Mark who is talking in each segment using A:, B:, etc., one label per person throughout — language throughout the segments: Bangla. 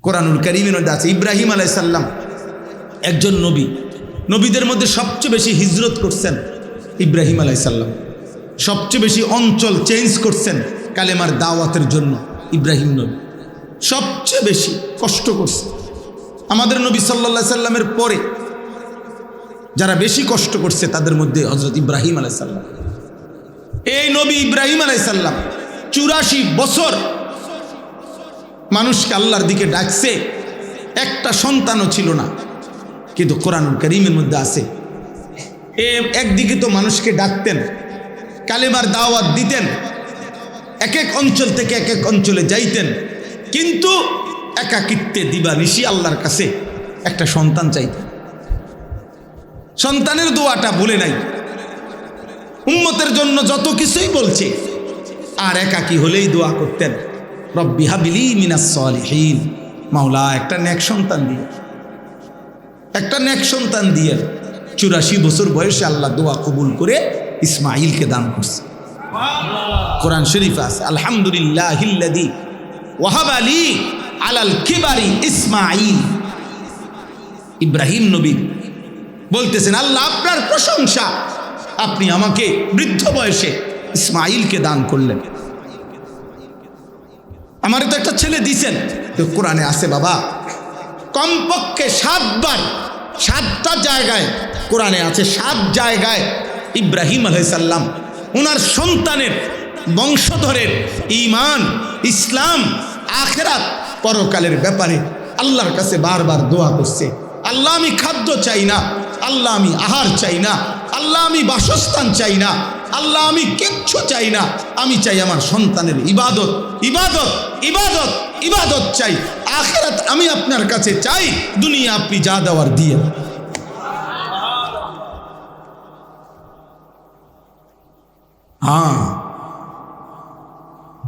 A: কোরআনুল কারীমের মধ্যে আছে ইব্রাহিম আলাইহিস সালাম একজন নবী, নবীদের মধ্যে সবচেয়ে বেশি হিজরত করছেন ইব্রাহিম আলাইহিস সালাম, সবচেয়ে বেশি অঞ্চল চেঞ্জ করছেন কালেমার দাওয়াতের জন্য ইব্রাহিম নবী, সবচেয়ে বেশি কষ্ট করছে। আমাদের নবী সাল্লাল্লাহু আলাইহি সাল্লামের পরে যারা বেশি কষ্ট করছে তাদের মধ্যে হযরত ইব্রাহিম আলাইহিস সালাম। এই নবী ইব্রাহিম আলাইহিস সালাম 84 বছর মানুষকে আল্লাহর দিকে ডাকছে, একটা সন্তানও ছিল না। কিন্তু কোরআনুল কারীমের মধ্যে আছে একদিকে তো মানুষকে ডাকতেন, কালেমার দাওয়াত দিতেন, এক এক অঞ্চল থেকে এক এক অঞ্চলে যাইতেন, কিন্তু একাকিত্বে দিবানিশি আল্লাহর কাছে একটা সন্তান চাইতেন। সন্তানের দোয়াটা ভুলে নাই, উম্মতের জন্য যত কিছুই বলছে, আর একাকী হলেই দোয়া করতেন, রব্বি হাবলি মিনাস সালিহিন, মাওলা একটা নেক সন্তান দিয়ে, একটা নেক সন্তান দিয়ে। 84 বছর বয়সে আল্লাহ দোয়া কবুল করে ইসমাঈলকে দান করছে। কোরআন শরীফে আছে আলহামদুলিল্লাহিল্লাযী ওয়াহাবা লি আলাল কিবারি ইসমাঈল। ইব্রাহিম নবী বলতেছেন, আল্লাহ আপনার প্রশংসা, আপনি আমাকে বৃদ্ধ বয়সে ইসমাঈলকে দান করলেন। আমারে তো একটা ছেলে দিছেন। তো কোরআনে আছে বাবা, কমপক্ষে 7 বার, 7টা জায়গায় কোরআনে আছে, 7 জায়গায় ইব্রাহিম আলাইহিস সালাম ওনার সন্তানের বংশধরের ঈমান, ইসলাম, আখিরাত, পরকালের ব্যাপারে আল্লাহর কাছে বারবার দোয়া করছে। আল্লাহ আমি খাদ্য চাই না, আল্লাহ আমি আহার চাই না, আল্লাহ আমি বাসস্থান চাই না, আল্লাহ আমি কিচ্ছু চাই না, আমি চাই আমার সন্তানের ইবাদত, ইবাদত, ইবাদত, ইবাদত চাই। আখিরাত আমি আপনার কাছে চাই, দুনিয়া আপনি যা দেওয়ার দিয়ে। হ্যাঁ,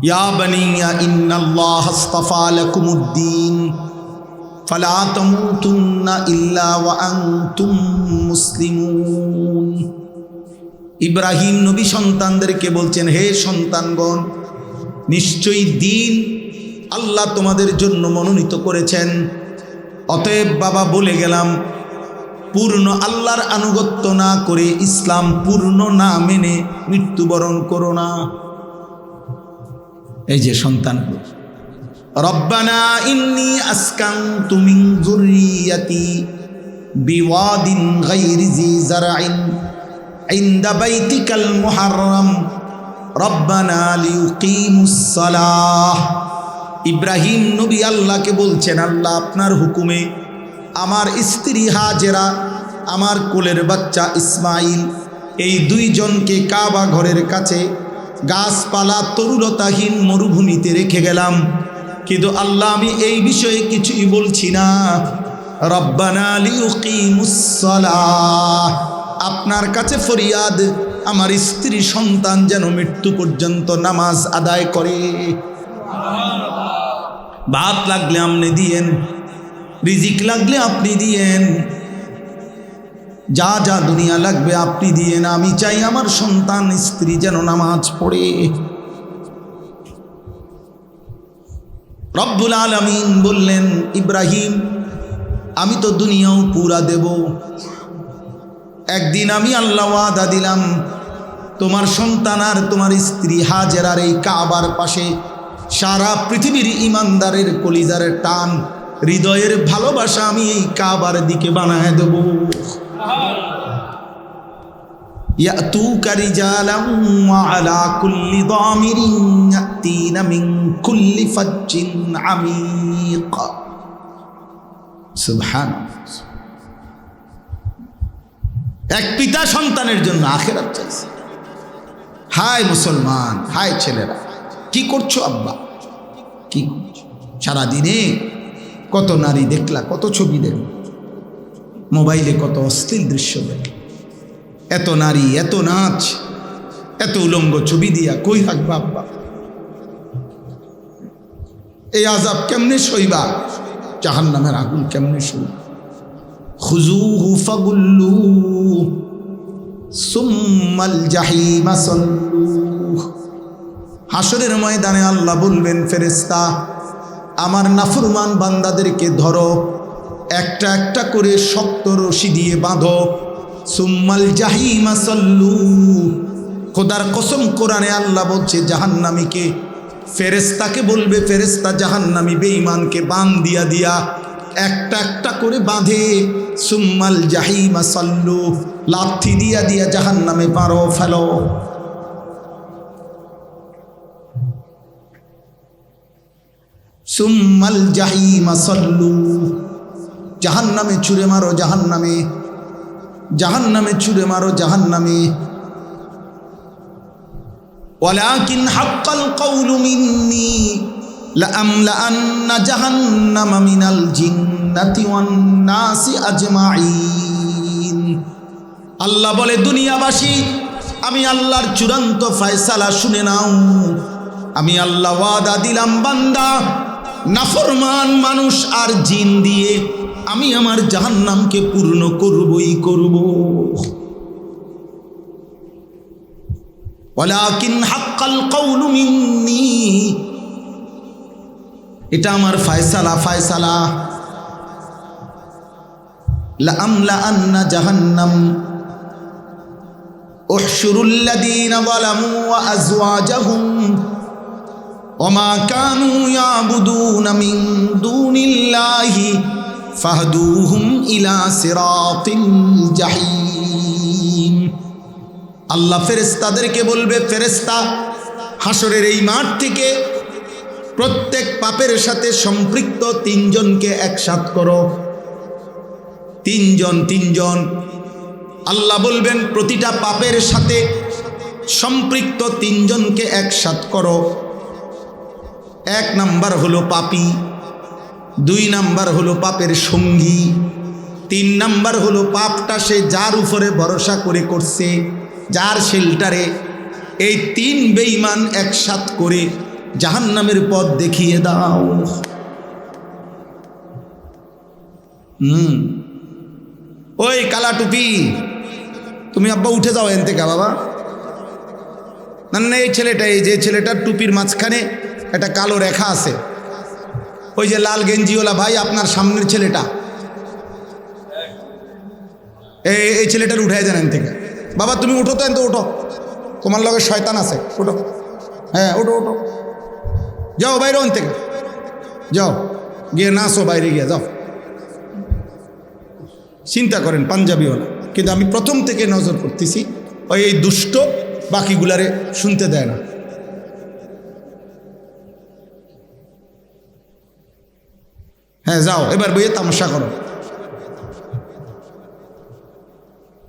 A: ইয়া বানিয়া ইন্নাল্লাহা আস্তাফা লাকুমুদ্দীন ফালা তামুতুন্না ইল্লা ওয়া আনতুম মুসলিমুন। ইব্রাহিম নবী সন্তানদেরকে বলছেন, হে সন্তানগণ, নিশ্চয়ই দিন আল্লাহ তোমাদের জন্য মনোনীত করেছেন। অতএব বাবা বলে গেলাম, পূর্ণ আল্লাহর আনুগত্য না করে, ইসলাম পূর্ণ না মেনে মৃত্যুবরণ করো না। এই যে সন্তান, রব্বানা ইন্নী আসকানতু মিন যুররিয়াতি বিওয়াদিন গায়রি জি যারআইন ইনদা বাইতিকাল মুহাররাম রব্বানা লিয়ুকিমুস সালাহ। ইব্রাহিম নবী আল্লাহকে বলছেন, আল্লাহ আপনার হুকুমে আমার স্ত্রী হাজেরা, আমার কোলের বাচ্চা ইসমাইল, এই 2 জনকে কাবা ঘরের কাছে গাছপালা তরুলতাহীন মরুভূমিতে রেখে গেলাম। কিন্তু আল্লাহ আমি এই বিষয়ে কিছুই বলছি না। রব্বানা লিয়ুকিমুস সালাহ, আপনার কাছে ফরিয়াদ, আমার স্ত্রী সন্তান যেন মৃত্যু পর্যন্ত নামাজ আদায় করে। ভাত লাগলে আপনি দিয়েন, রিজিক লাগলে আপনি দিয়েন, যা যা দুনিয়া লাগবে আপনি দিয়েন, আমি চাই আমার সন্তান স্ত্রী যেন নামাজ পড়ে। রব্বুল আলামিন বললেন, ইব্রাহিম আমি তো দুনিয়াও পুরা দেব। একদিন আমি আল্লাহ ওয়াদা দিলাম, তোমার সন্তান আর তোমার স্ত্রী হাজেরার এই কাবার পাশে সারা পৃথিবীর ইমানদারের কলিজারের টান, হৃদয়ের ভালোবাসা আমি এই কাবার দিকে বানায় দেব। ইয়াতুকা রিজালাম ওয়া আলা কুল্লি দামিরিন ইয়াতিনা মিন কুল্লি ফাজ্জিন আমিক। সুবহানাল্লাহ। এক পিতা সন্তানের জন্য আখিরাত চাইছে। হায় মুসলমান, হায় ছেলেরা, কি করছো আব্বা, কি করছো? সারাদিনে কত নারী দেখলা, কত ছবি দেখলা, মোবাইলে কত অশ্লীল দৃশ্য দেখলা, এত নারী, এত নাচ, এত উলঙ্গ ছবি দিয়া কই রাখবা আব্বা? এই আযাব কেমনে সইবা? জাহান্নামের আগুন কেমনে সইবা? খুযূহু ফাগুল্লুহু সুম্মাল জাহিমা সাল্লুহু। হাসরের ময়দানে আল্লাহ বলবেন, ফেরেশতা আমার নাফরমান বান্দাদেরকে ধরো, একটা একটা করে শক্ত রশি দিয়ে বাঁধো, সুম্মাল জাহিমা সাল্লু। খোদার কসম, কোরআনে আল্লাহ বলছে জাহান্নামীকে, ফেরেশতাকে বলবে, ফেরেশতা জাহান্নামী বেঈমানকে বান দিয়া দিয়া একটা একটা করে বাঁধে। সুম্মাল জাহিমা সাল্লু, লাথি দিয়া দিয়া জাহান্নামে পারো ফেলো। সুম্মাল জাহিমা সাল্লু, জাহান্নামে ছুঁড়ে মারো, জাহান্নামে, জাহান্নামে ছুঁড়ে মারো, জাহান্নামে। ওয়ালাকিন হাক্কাল কাউলু মিন্নি লাআমলাআন্না জাহান্নামা মিনাল জিন্নাতি ওয়ান নাসি আজমাইন। আল্লাহ বলে, দুনিয়াবাসী, আমি আল্লাহর চূড়ান্ত ফয়সালা শুনে নাও। আমি আল্লাহ ওয়াদা দিলাম, বান্দা নাফরমান মানুষ আর জিন দিয়ে আমি আমার জাহান্নামকে পূর্ণ করবই করব। ওয়ালাকিন হাক্কাল কাউলু মিন্নি, এটা আমার ফয়সালা, ফয়সালা। লাআমলাআন্না জাহান্নাম উহশুরুল লাযীনা যালামু ওয়া আযওয়াজাহুম ওমা কানু ইয়াবুদুনা মিন দুনিল্লাহি ফাহদুহুম ইলা সিরাতিল জাহিম। আল্লাহ ফেরেশতাদেরকে বলবে, ফেরেশতা, হাসরের এই মাঠ থেকে প্রত্যেক পাপের সাথে সম্পৃক্ত তিনজনকে একসাথ করো। তিনজন, তিনজন। আল্লাহ বলবেন, প্রতিটা পাপের সাথে সম্পৃক্ত তিনজনকে একসাথ করো। এক নাম্বার হলো পাপী, দুই নাম্বার হলো পাপের সঙ্গী, তিন নাম্বার হলো পাপটা সে যার উপরে ভরসা করে করছে, যার শেল্টারে। এই তিন বেঈমান একসাথ করে জাহান্নামের পথ দেখিয়ে দাও। ওই কালা টুপি, তুমি আব্বা উঠে যাও এন থেকে বাবা। না না, এই ছেলেটা, এই যে ছেলেটার টুপির মাঝখানে একটা কালো রেখা আছে, ওই যে লাল গেঞ্জিওয়ালা ভাই, আপনার সামনের ছেলেটা, এই ছেলেটার উঠে যান এন থেকে। বাবা তুমি উঠো তো, এন তো উঠো, তোমার লগে শয়তান আছে, উঠো। হ্যাঁ ওঠো, ওঠো, যাও বাইরে ওন থেকে, যাও গিয়ে নাচো, বাইরে গিয়ে যাও। চিন্তা করেন পাঞ্জাবিওয়ালা, কিন্তু আমি প্রথম থেকে নজর করতেছি, ওই এই দুষ্ট বাকিগুলারে শুনতে দেয় না। হ্যাঁ যাও, এবার বইয়ে তামাশা করো।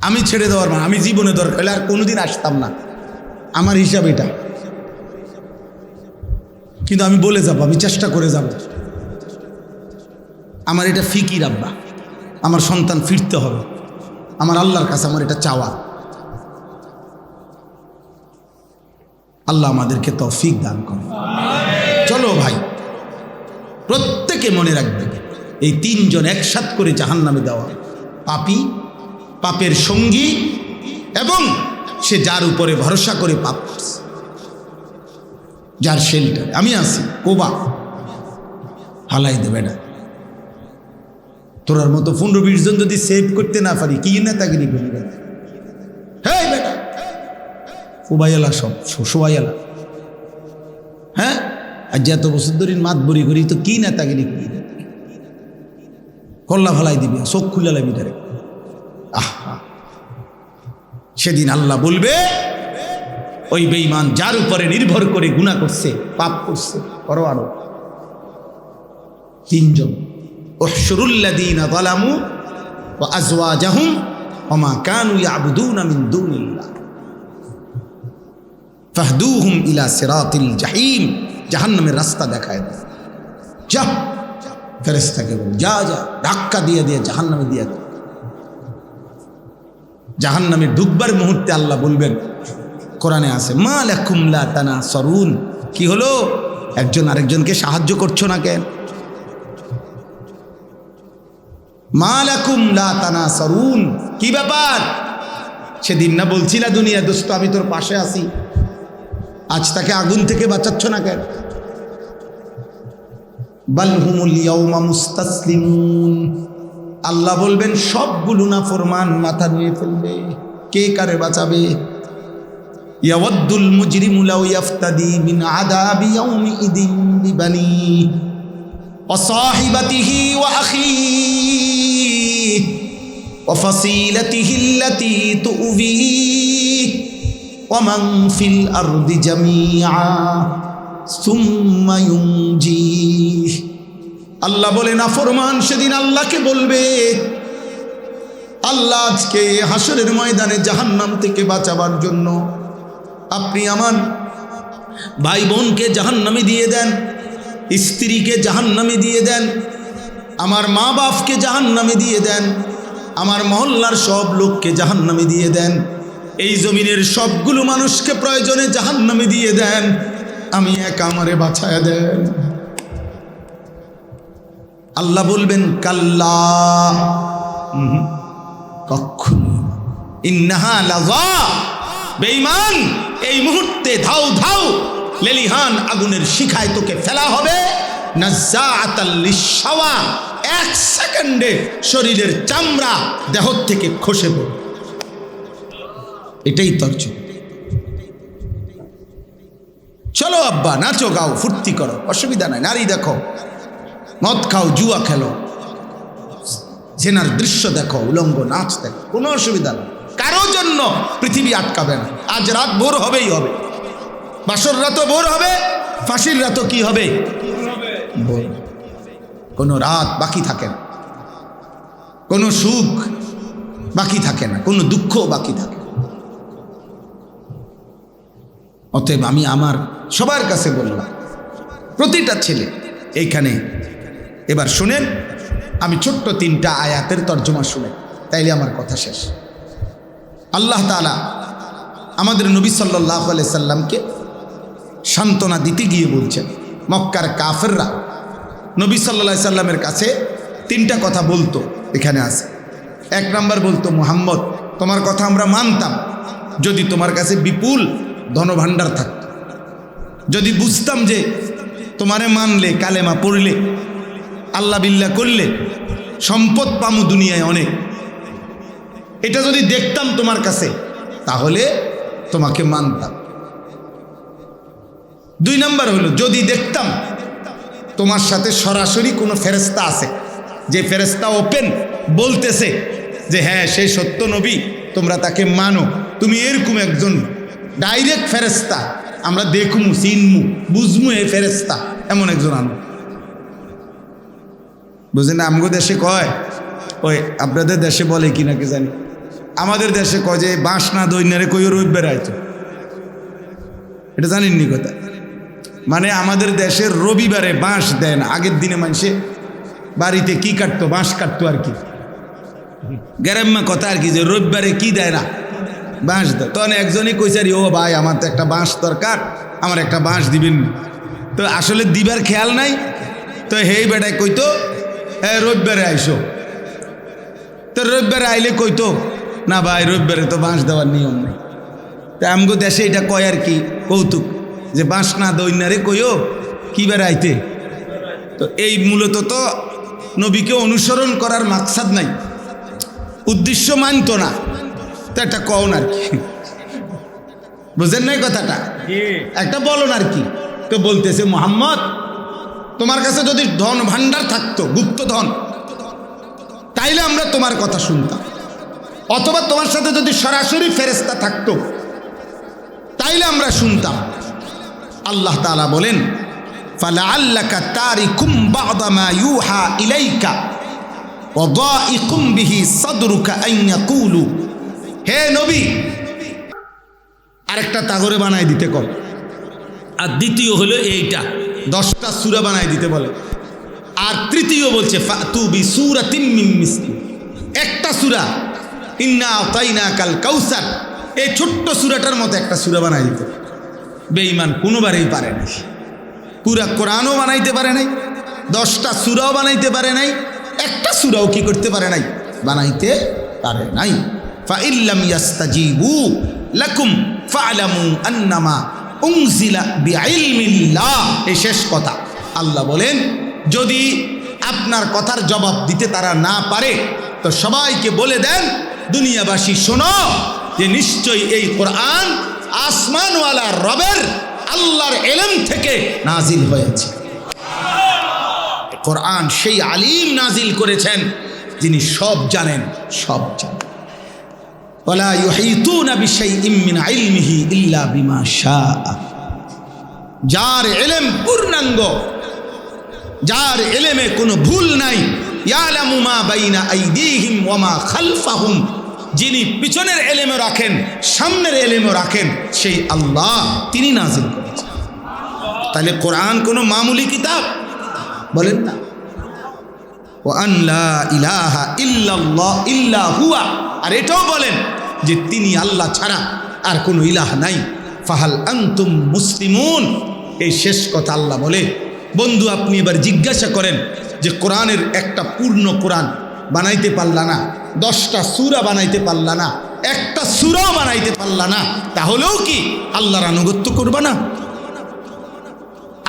A: আমি ছেড়ে দেওয়ার মানে, আমি জীবনে দরকার হলে আর কোনোদিন আসতাম না, আমার হিসাব এটা। কিন্তু আমি বলে যাব, আমি চেষ্টা করে যাব। আমার এটা ফিকির আব্বা, আমার সন্তান ফিরতে হবে, আমার আল্লাহর কাছে আমার এটা চাওয়া। আল্লাহ আমাদেরকে তৌফিক দান করে। চলো ভাই, প্রত্যেকে মনে রাখবে, এই তিনজন একসাথ করে জাহান্নামে দেওয়া, পাপী, পাপের সঙ্গী, এবং সে যার উপরে ভরসা করে পাপ করছে, যার শেল্টার। আমি আছি, কোবা হালাই দেবে না। তোরার মতো 15-20 জন যদি সেভ করতে না পারি, কি নেতাগিরি করি? হ্যাঁ বেটা, কোবাইয়ালা সব শোয়াইয়ালা। হ্যাঁ, আর যে এত বছর ধরে মাত বড়ি করি, তো কি নেতাগিরি করি? কল্লা ফালাই দিবি, চোখ খুলে লাবি তারে। আহা, সেদিন আল্লাহ বলবে, ওই বেঈমান যার উপরে নির্ভর করে গুনাহ করছে, পাপ করছে, আরো আরো তিনজন। উহশুরুল লাযীনা যালামু ওয়া আযওয়াজাহুম ওয়া মা কানু ইয়াবুদুনা মিন দুনিল্লাহ ফাহদুহুম ইলা সিরাতিল জাহিম। জাহান্নামের রাস্তা দেখায় দাও। যা, ফেরেশতাকে বল, যা যা, ধাক্কা দিয়ে দিয়ে জাহান্নামে দিয়ে দাও। জাহান্নামে ঢুকবার মুহূর্তে আল্লাহ বলবেন, কোরআনে আছে, মা লাকুম লা তানাসারুন। কি হলো, একজন আরেকজনকে সাহায্য করছো না কেন? মা লাকুম লা তানাসারুন, কি ব্যাপার? সেদিন না বলছিলা দুনিয়া দোস্ত আমি তোর পাশে আছি, আজ তাকে আগুন থেকে বাঁচাচ্ছ না কেন? বাল হুমুল ইয়াউমা মুস্তাসলিমুন। আল্লাহ বলবেন সবগুলো নাফরমান মাথা নুয়ে ফেলবে, কে কারে বাঁচাবে? ইয়াওয়াদ্দুল মুজরিমু লাউ ইয়াফতাদি মিন আযাবি ইয়াউমিইদিন বিবানিহি ওয়া সাহিবাতিহি ওয়া আখিহি ওয়া ফাসিলাতিহি আল্লাতী তু'বিহি ওয়া মান ফিল আরদি জামিআ সুম্মা ইউনজিহি। আল্লাহ বলে নাফরমান সেদিন আল্লাহকে বলবে, আল্লাহ আজকে হাসরের ময়দানে জাহান্নাম থেকে বাঁচাবার জন্য আপনি আমার ভাই বোনকে জাহান্নামে দিয়ে দেন, স্ত্রীকে জাহান্নামে দিয়ে দেন, আমার মা বাপকে জাহান্নামে দিয়ে দেন, আমার মহল্লার সব লোককে জাহান্নামে দিয়ে দেন, এই জমিনের সবগুলো মানুষকে প্রয়োজনে জাহান্নামে দিয়ে দেন, আমি একা আমারে বাঁচায়া দেন। আল্লাহ বলবেন কাল্লা, কখনো, ইন্নাহা লাযা, বেঈমান এই মুহূর্তে ধাও ধাও লেলিহান আগুনের শিখায় তোকে ফেলা হবে, নাজ্জাআতাল লিশাওয়া, এক সেকেন্ডে শরীরের চামড়া দেহ থেকে খসে পড়ে। এটাই তর্জমা। চলো আব্বা নাচো গাও ফুর্তি করো, অসুবিধা নাই, নারী দেখো, মদ খাও, জুয়া খেলো, জেনার দৃশ্য দেখো, উলঙ্গ নাচ দেখো, কোনো অসুবিধা নেই, কারো জন্য পৃথিবী আটকাবে না। আজ রাত ভোর হবেই হবে, বাসর রাতও ভোর হবে, ফাঁসির রাতও কি হবে, ভোর। কোনো রাত বাকি থাকে না, কোনো সুখ বাকি থাকে না, কোনো দুঃখ বাকি থাকে না। অতএব আমি আমার সবার কাছে বললাম, প্রতিটা ছেলে এইখানে এবার শুনেন, আমি ছোট্ট 3টা আয়াতের তর্জমা শুনেন, তাইলে আমার কথা শেষ। আল্লাহ তাআলা আমাদের নবী সাল্লাল্লাহু আলাইহি সাল্লামকে সান্ত্বনা দিতে গিয়ে বলছেন, মক্কার কাফেররা নবী সাল্লাল্লাহু আলাইহি সাল্লামের কাছে 3টা কথা বলতো, এখানে আছে। 1 নাম্বার বলতো, মুহাম্মদ তোমার কথা আমরা মানতাম যদি তোমার কাছে বিপুল ধনভাণ্ডার থাকত, যদি বুঝতাম যে তোমারে মানলে, কালেমা পড়লে, আল্লাহ বিল্লাহ করলে সম্পদ পামু দুনিয়ায় অনেক, এটা যদি দেখতাম তোমার কাছে তাহলে তোমাকে মানতাম। 2 নাম্বার হলো, যদি দেখতাম তোমার সাথে সরাসরি কোনো ফেরেশতা আছে, যে ফেরেশতা ওপেন বলতেছে যে হ্যাঁ সে সত্য নবী, তোমরা তাকে মানো, তুমি এরকম একজন ডাইরেক্ট ফেরেশতা আমরা দেখমু, চিনমু, বুঝমু এই ফেরেশতা, এমন একজন আনো। বুঝলেন, আমগো দেশে কয়, ওই আপনাদের দেশে বলে কি নাকি জানি, আমাদের দেশে কয় যে বাঁশ না দৈন্যারে কইও রবিবার আইতো, এটা জানেননি কথা। মানে আমাদের দেশের রবিবারে বাঁশ দেয় না, আগের দিনে মানুষে বাড়িতে কি কাটতো, বাঁশ কাটতো আর কি, গ্যারাম্মা কথা আর কি, যে রবিবারে কি দেয় না, বাঁশ দেয়। তখন একজনই কইসারি, ও ভাই আমার তো একটা বাঁশ দরকার, আমার একটা বাঁশ দিবেন। তো আসলে দিবার খেয়াল নাই, তো হেই বেটায় কইতো রবিবারে আইসো, তো রবিবারে আইলে কইতো না ভাই রবিবারে তো বাঁশ দেওয়ার নিয়ম নেই। তা আমগো দেশে এটা কয় আর কি কৌতুক, যে বাঁশ না দৈন্যারে কইও কি বেড়ে আইতে। তো এই মূলত তো নবীকে অনুসরণ করার মাকসাদ নাই, উদ্দেশ্য মানতো না, তো একটা কন আর কি, বুঝেন নাই কথাটা, একটা বলন আর কি। তো বলতেছে মুহাম্মদ তোমার কাছে যদি ধন ভাণ্ডার থাকতো, গুপ্ত ধন, তাইলে আমরা তোমার কথা শুনতাম, অথবা তোমার সাথে যদি সরাসরি ফেরেশতা থাকতো তাইলে আমরা শুনতাম। আল্লাহ তাআলা বলেন, ফালাআল্লাকা তারিকুম বা'দা মা ইউহা ইলাইকা ওয়া দাইকুম বিহি সাদরুকা আন ইয়াকুলু, হে নবী আরেকটা তাগরে বানাই দিতে কর, আর দ্বিতীয় হলো এইটা 10টা সূরা বানাই দিতে বলে, আর তৃতীয় বলছে ফাতু বিসূরাতিম মিন মিসলি, একটা সূরা ইন্না আতাইনাকাল কাউসার, এই ছোট্ট সূরাটার মতো একটা সূরা বানাই দিতে। বেঈমান কোনোবারেই পারে নাই, পুরা কোরআনও বানাইতে পারে নাই, 10টা সূরাও বানাইতে পারে নাই, একটা সূরাও কি করতে পারে নাই, বানাইতে পারে নাই। ফাইল্লাম ইয়াস্তাজিবু লাকুম ফা'লামু আন্নামা উনজিলা বিইলমিল্লাহ, এই শেষ কথা। আল্লাহ বলেন যদি আপনার কথার জবাব দিতে তারা না পারে তো সবাইকে বলে দেন, দুনিয়াবাসী শোনো যে নিশ্চয়ই এই কোরআন আসমানওয়ালা রবের আল্লাহর ইলম থেকে নাজিল হয়েছে। কোরআন সেই আলিম নাজিল করেছেন যিনি সব জানেন, সব জানেন। ওয়ালা ইউহিতুনা বিশাইইম মিন ইলমিহি ইল্লা বিমা শাআ। যার ইলম পূর্ণাঙ্গ, যার ইলমে কোনো ভুল নাই, ইয়ালামু মা বাইনা আইদিহিম ওয়া মা খালফাহুম, যিনি পিছনের ইলমও রাখেন সামনের ইলমও রাখেন সেই আল্লাহ, তিনি নাজিল করেছেন। তাহলে কোরআন কোনো মামুলি কিতাব বলেন না। ওয়া আন লা ইলাহা ইল্লাল্লাহ ইল্লা হুয়া, আর এটাও বলেন যে তিনি আল্লাহ ছাড়া আর কোনো ইলাহ নাই। ফাহাল আনতুম মুসলিমুন, এই শেষ কথা আল্লাহ বলে। বন্ধু আপনি এবার জিজ্ঞাসা করেন যে কোরআনের একটা পূর্ণ কোরআন বানাইতে পারলা না, 10টা সূরা বানাইতে পারলা না, একটা সূরাও বানাইতে পারলা না, তাহলেও কি আল্লাহর আনুগত্য করবা না?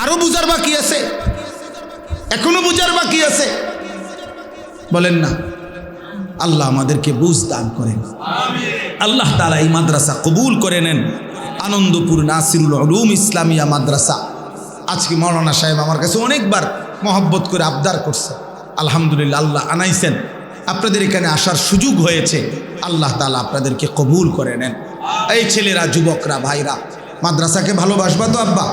A: আরো বুঝার বাকি আছে, এখনো বুঝার বাকি আছে, বলেন না? আল্লাহ আমাদেরকে বুঝ দান করেন। আল্লাহ তাআলা এই মাদ্রাসা কবুল করে নেন। আনন্দপুর নাসিরুল উলুম ইসলামিয়া মাদ্রাসা, আজকে মৌলানা সাহেব আমার কাছে অনেকবার মহব্বত করে আবদার করছে, আলহামদুলিল্লাহ আল্লাহ আনাইছেন, আপনাদের এখানে আসার সুযোগ হয়েছে। আল্লাহ তাআলা আপনাদেরকে কবুল করে নেন। এই ছেলেরা, যুবকরা, ভাইরা, মাদ্রাসাকে ভালোবাসবা তো আব্বা?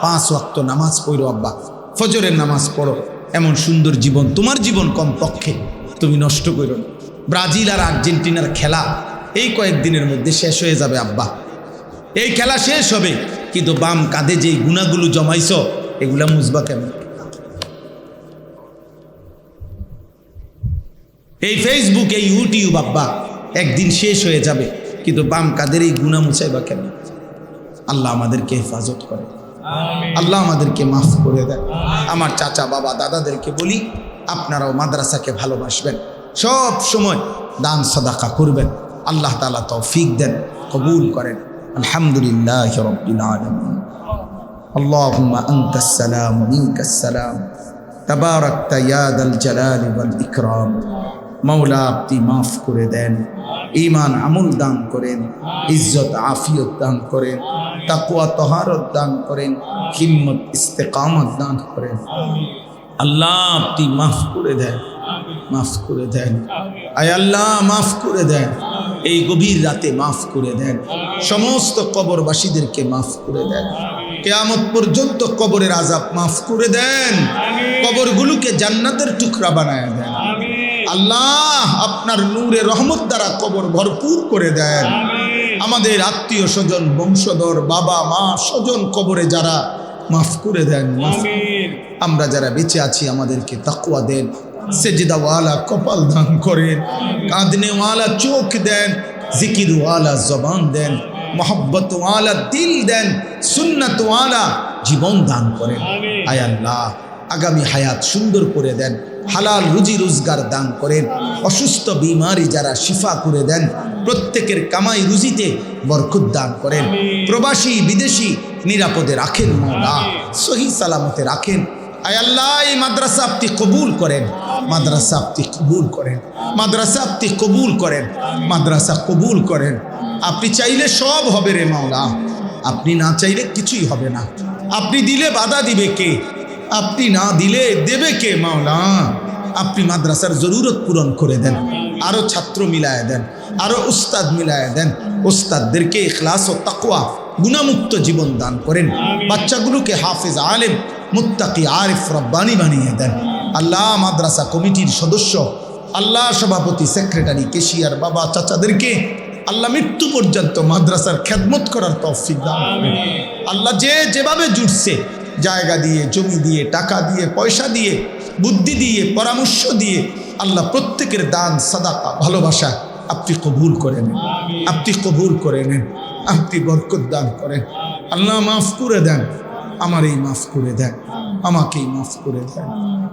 A: 5 ওয়াক্ত নামাজ পড়ো আব্বা, ফজরের নামাজ পড়ো। এমন সুন্দর জীবন, তোমার জীবন কমপক্ষে তুমি নষ্ট করো না। ব্রাজিল আর আর্জেন্টিনার খেলা এই কয়েকদিনের মধ্যে শেষ হয়ে যাবে আব্বা, এই খেলা শেষ হবে, কিন্তু বাম কাঁধে যেই গুণাগুলো জমাইছ এগুলা মুছবা কেন? এই ফেসবুক, এই ইউটিউব আব্বা একদিন শেষ হয়ে যাবে, কিন্তু বাম কাঁধের এই গুণা মুছাইবা কেন? আল্লাহ আমাদেরকে হেফাজত করে, আল্লাহ আমাদেরকে মাফ করে দেয়। আমার চাচা, বাবা, দাদাদেরকে বলি আপনারাও মাদ্রাসাকে ভালোবাসবেন, সব সময় দান সাদাকা করবেন। আল্লাহ তাআলা তৌফিক দেন, কবুল করেন। আলহামদুলিল্লাহি রাব্বিল আলামিন। আল্লাহুম্মা আনতাস সালাম ওয়া মিনকাস সালাম, তাবারাকতা ইয়া যাল জালালি ওয়াল ইকরাম। মাওলা আপনি মাফ করে দেন, ঈমান আমল দান করেন, ইজ্জত আফিয়ত দান করেন, তাকওয়া তাহারত দান করেন, হিম্মত ইস্তেকামত দান করেন। আল্লাহ আপনি মাফ করে দেন, মাফ করে দেন। আয় আল্লাহ মাফ করে দেন, এই গভীর রাতে মাফ করে দেন। সমস্ত কবরবাসীদেরকে মাফ করে দেন, কিয়ামত পর্যন্ত কবরের আযাব মাফ করে দেন, কবরগুলোকে জান্নাতের টুকরা বানায় দেন। আল্লাহ আপনার নূরে রহমত দ্বারা কবর ভরপুর করে দেন। আমাদের আত্মীয় স্বজন, বংশধর, বাবা মা, স্বজন কবরে যারা, মাফ করে দেন। আমরা যারা বেঁচে আছি আমাদেরকে তাকওয়া দেন, সেজদাওয়ালা কপাল দান করেন, কাঁদনেওয়ালা চোখ দেন, জিকিরওয়ালা জবান দেন, মোহব্বতওয়ালা দিল দেন, সুন্নতওয়ালা জীবন দান করেন। আয় আল্লাহ আগামী হায়াত সুন্দর করে দেন, হালাল রুজি রোজগার দান করেন, অসুস্থ বিমারি যারা শিফা করে দেন, প্রত্যেকের কামাই রুজিতে বরকত দান করেন, প্রবাসী বিদেশি নিরাপদে রাখেন, মওলা সহি সালামতে রাখেন। আয় আল্লাহ এই মাদ্রাসা আপনি কবুল করেন, মাদ্রাসা আপনি কবুল করেন, মাদ্রাসা আপনি কবুল করেন, মাদ্রাসা কবুল করেন। আপনি চাইলে সব হবে রে মাওলা, আপনি না চাইলে কিছুই হবে না। আপনি দিলে বাধা দিবে কে? আপনি না দিলে দেবে কে মাওলা? আপনি মাদ্রাসার জরুরত পূরণ করে দেন, আরো ছাত্র মিলায় দেন, আরো উস্তাদ মিলায় দেন, উস্তাদদেরকে ইখলাস ও তাকওয়া গুনাহমুক্ত জীবন দান করেন, বাচ্চাগুলোকে হাফেজ আলেম মুত্তাকি আরিফ রব্বানি বানিয়ে দেন। আল্লাহ মাদ্রাসা কমিটির সদস্য, আল্লাহ সভাপতি, সেক্রেটারি, কেশিয়ার, বাবা, চাচাদেরকে আল্লাহ মৃত্যু পর্যন্ত মাদ্রাসার খেদমত করার তৌফিক দান করেন। আল্লাহ যে যেভাবে জুটছে, জায়গা দিয়ে, জমি দিয়ে, টাকা দিয়ে, পয়সা দিয়ে, বুদ্ধি দিয়ে, পরামর্শ দিয়ে, আল্লাহ প্রত্যেকের দান সাদাকা ভালোবাসা আপনি কবুল করে নেন, আপনি কবুল করে নেন, আপনি বরকত দান করেন। আল্লাহ মাফ করে দেন, আমারই মাফ করে দেন, আমাকেই মাফ করে দেন,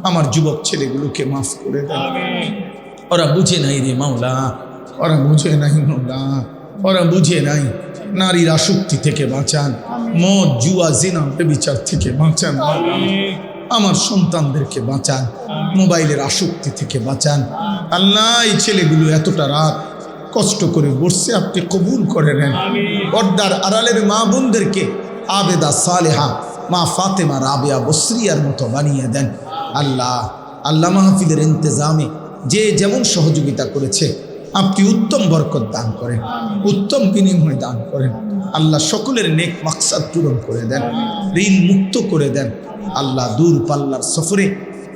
A: আমার যুবক ছেলেগুলোকে মাফ করে দেন। ওরা বুঝে নাই রে মাওলা, ওরা বুঝে নাই মাওলা, ওরা বুঝে নাই। নারীর আসক্তি থেকে বাঁচান, মদ, জুয়া, জিনা, ব্যভিচার থেকে বাঁচান। আমার সন্তানদেরকে বাঁচান, মোবাইলের আসক্তি থেকে বাঁচান। আল্লাহ এই ছেলেগুলো এতটা রাত কষ্ট করে বসছে, আপনি কবুল করে নেন। পর্দার আড়ালের মা বোনদেরকে আবেদা সালেহা মা ফাতেমা রাবেয়া বসরিয়ার মতো বানিয়ে দেন। আল্লাহ মাহফিলের ইন্তজামে যে যেমন সহযোগিতা করেছে আপনি উত্তম বরকত দান করেন, উত্তম বিনিময় দান করেন। আল্লাহ সকলের নেক মাকসাদ পূরণ করে দেন, ঋণ মুক্ত করে দেন। আল্লাহ দূর পাল্লার সফরে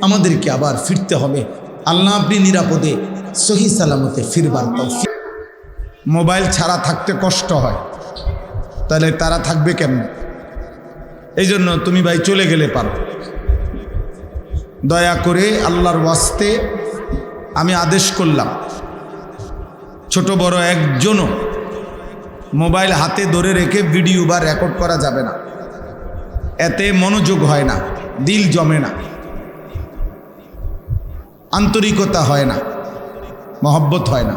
A: আমাদেরকে আবার ফিরতে হবে। আল্লাহ আপনি নিরাপদে সহি সালামতে ফিরবার তৌফিক। মোবাইল ছাড়া থাকতে কষ্ট হয়, তাহলে তারা থাকবে কেমন? এই জন্য তুমি ভাই চলে গেলে পারো। দয়া করে আল্লাহর ওয়াস্তে আমি আদেশ করলাম, ছোট বড় একজনও মোবাইল হাতে ধরে রেখে ভিডিও বা রেকর্ড করা যাবে না। এতে মনোযোগ হয় না, দিল জমে না, আন্তরিকতা হয় না, মহব্বত হয় না,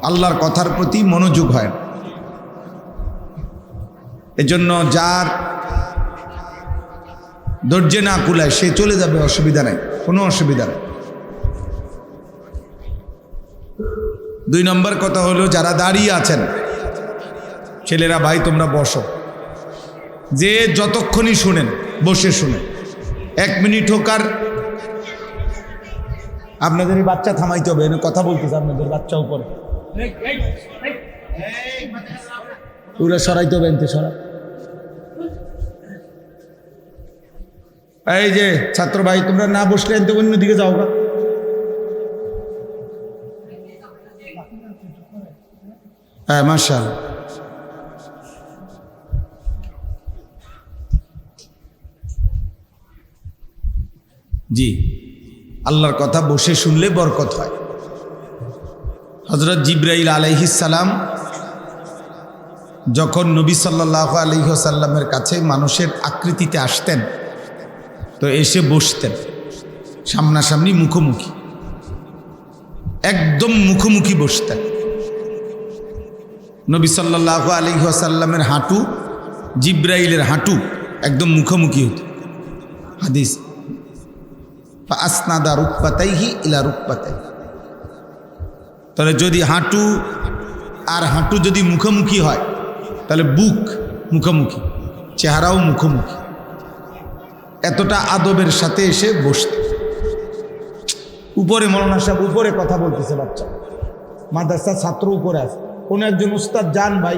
A: আল্লাহর কথার প্রতি মনোযোগ হয় না। এজন্য যার ধৈর্যে না কুলায় সে চলে যাবে, অসুবিধা নাই, কোনো অসুবিধা নেই। 2 নম্বর কথা হলো, যারা দাঁড়িয়ে আছেন ছেলেরা, ভাই তোমরা বসো। যে যতক্ষণই শুনেন বসে শুনেন, 1 মিনিট হোক। আর আপনাদের এই বাচ্চা থামাইতে হবে, কথা বলতেছে আপনাদের বাচ্চা উপরে, ওরা সরাইতে হবে, এনতে সরা। এই যে ছাত্র ভাই, তোমরা না বসলে এনতে অন্যদিকে যাও গা। হ্যাঁ মাশাআল্লাহ। জি, আল্লাহর কথা বসে শুনলে বরকত হয়। হযরত জিবরাইল আলাইহিস সালাম যখন নবী সাল্লাল্লাহু আলাইহি ওয়াসাল্লামের কাছে মানুষের আকৃতিতে আসতেন, তো এসে বসতেন সামনাসামনি, মুখোমুখি, একদম মুখোমুখি বসতেন। নবী সাল্লাল্লাহু আলাইহি ওয়াসাল্লামের হাঁটু জিবরাইলের হাঁটু একদম মুখোমুখি হতো। হাদিস, ফাসনাদা রুকবাতাইহি ইলা রুকবাতাইহি। তাহলে যদি হাঁটু আর হাঁটু যদি মুখোমুখি হয়, তাহলে বুক মুখোমুখি, চেহারাও মুখোমুখি। এতটা আদবের সাথে এসে বসতে। উপরে মৌলানা সাহেব উপরে কথা বলতেছে, বাচ্চা মাদ্রাসার ছাত্র উপরে আছে, কোন একজন উস্তাদ যান ভাই।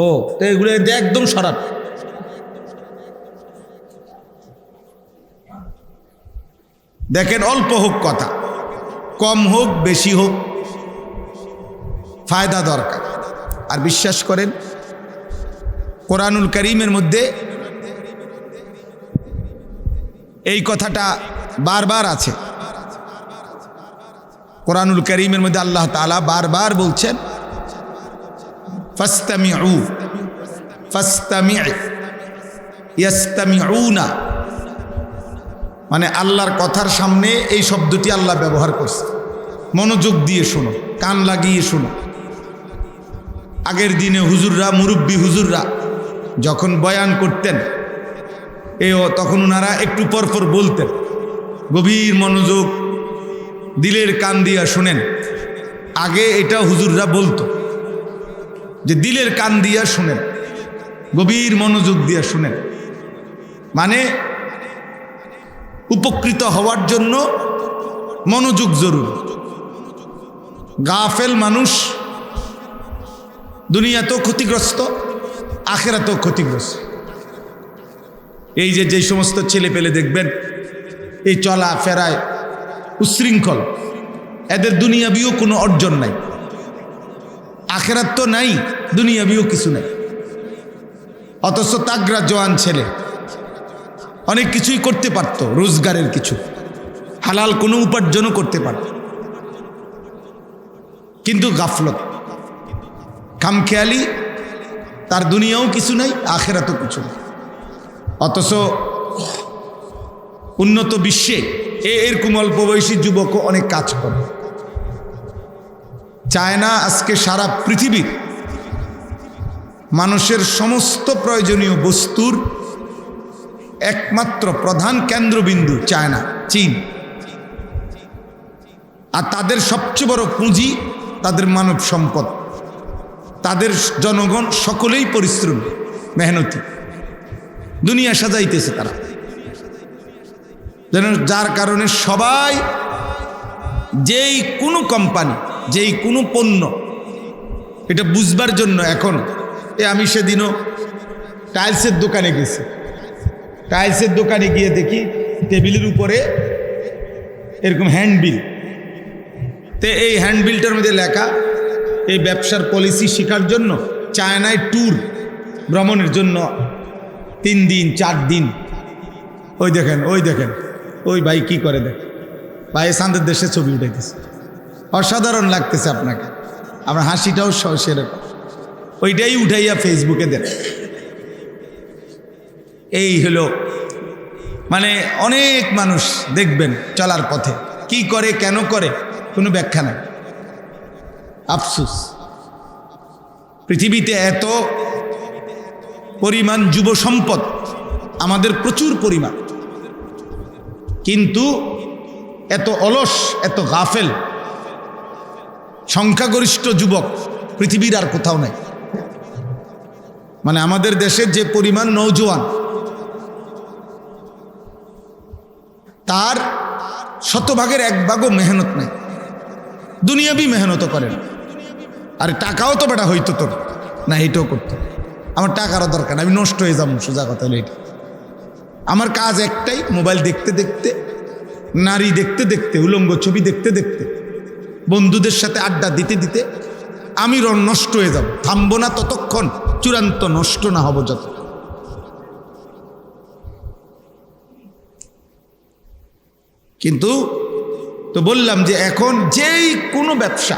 A: ও তো এগুলো একদম সরাব। দেখেন, অল্প হোক কথা, কম হোক বেশি হোক, ফায়দা দরকার। আর বিশ্বাস করেন, কোরআনুল কারীমের মধ্যে এই কথাটা বারবার আছে। কোরআনুল কারীমের মধ্যে আল্লাহ তাআলা বারবার বলছেন, ফাসতামিউ ফাসতামি' ইয়াসতামিউনা, মানে আল্লাহর কথার সামনে এই শব্দটি আল্লাহ ব্যবহার করছে। মনোযোগ দিয়ে শোনো, কান লাগিয়ে শোনো। আগের দিনে হুজুররা, মুরব্বী হুজুররা যখন বয়ান করতেন, তখন ওনারা একটু পরপর বলতেন, গভীর মনোযোগ, দিলের কান দিয়া শোনেন। আগে এটা হুজুররা বলতো যে দিলের কান দিয়া শোনেন, গভীর মনোযোগ দিয়া শোনেন। মানে উপকৃত হওয়ার জন্য মনোযোগ জরুরি। গাফেল মানুষ দুনিয়াতেও ক্ষতিগ্রস্ত, আখিরাতেও ক্ষতিগ্রস্ত। এই যে সমস্ত ছেলে পেলে দেখবেন এই চলা ফেরায় উশৃঙ্খল, এদের দুনিয়াবিও কোনো অর্জন নাই, আখিরাত তো নাই, দুনিয়াবিও কিছু নাই। অথচ তাগড়া জওয়ান ছেলে অনেক কিছুই করতে পারত, রোজগারের কিছু হালাল কোনো উপার্জনও করতে পারত, কিন্তু গাফলত, খামখেয়ালি, তার দুনিয়াও কিছু নাই, আখিরাতও কিছু নাই। অথচ উন্নত বিশ্বে এরকম অল্প বয়সী যুবকও অনেক কাজ করে। চায়না আজকে সারা পৃথিবীর মানুষের সমস্ত প্রয়োজনীয় বস্তুর একমাত্র প্রধান কেন্দ্রবিন্দু চায়না, চীন। আর তাদের সবচেয়ে বড় পুঁজি তাদের মানব সম্পদ, তাদের জনগণ সকলেই পরিশ্রমী, মেহনতি, দুনিয়া সাজাইতেছে তারা, যার কারণে সবাই যেই কোনো কোম্পানি, যেই কোনো পণ্য, এটা বুঝবার জন্য এখন আমি সেদিনও টাইলসের দোকানে গেছি, টাইলসের দোকানে গিয়ে দেখি টেবিলের উপরে এরকম হ্যান্ডবিল, তো এই হ্যান্ডবিলটার মধ্যে লেখা এই ব্যবসার পলিসি শেখার জন্য চায়নায় ট্যুর, ভ্রমণের জন্য 3 দিন 4 দিন। ওই দেখেন ওই ভাই কি করে, দেখ ভাই সান্দের দেশে ছবি উঠাইতেছে, অসাধারণ লাগতেছে আপনাকে, আমার হাসিটাও সেরকম, ওইটাই উঠাইয়া ফেসবুকে দেন। এই হলো মানে অনেক মানুষ দেখবেন চলার পথে কি করে, কেন করে, কোনো ব্যাখ্যা নাই। আফসোস, পৃথিবীতে এত পরিমাণ যুব সম্পদ, আমাদের প্রচুর পরিমাণ, কিন্তু এত অলস, এত গাফেল, সংখ্যাগরিষ্ঠ যুবক পৃথিবীর আর কোথাও নাই। মানে আমাদের দেশের যে পরিমাণ নওজোয়ান, তার 100 ভাগের 1 ভাগও মেহনত নেই, দুনিয়াবি মেহনত করে না। আর টাকাও তো বেটা হইতো তোর না, এইটাও করতো, আমার টাকারও দরকার, আমি নষ্ট হয়ে যাবো, সোজা কথা হলো এটা। আমার কাজ একটাই, মোবাইল দেখতে দেখতে, নারী দেখতে দেখতে, উলঙ্গ ছবি দেখতে দেখতে, বন্ধুদের সাথে আড্ডা দিতে দিতে আমি নষ্ট হয়ে যাব, থামবো না ততক্ষণ চূড়ান্ত নষ্ট না হব যত। কিন্তু তো বললাম যে এখন যেই কোনো ব্যবসা,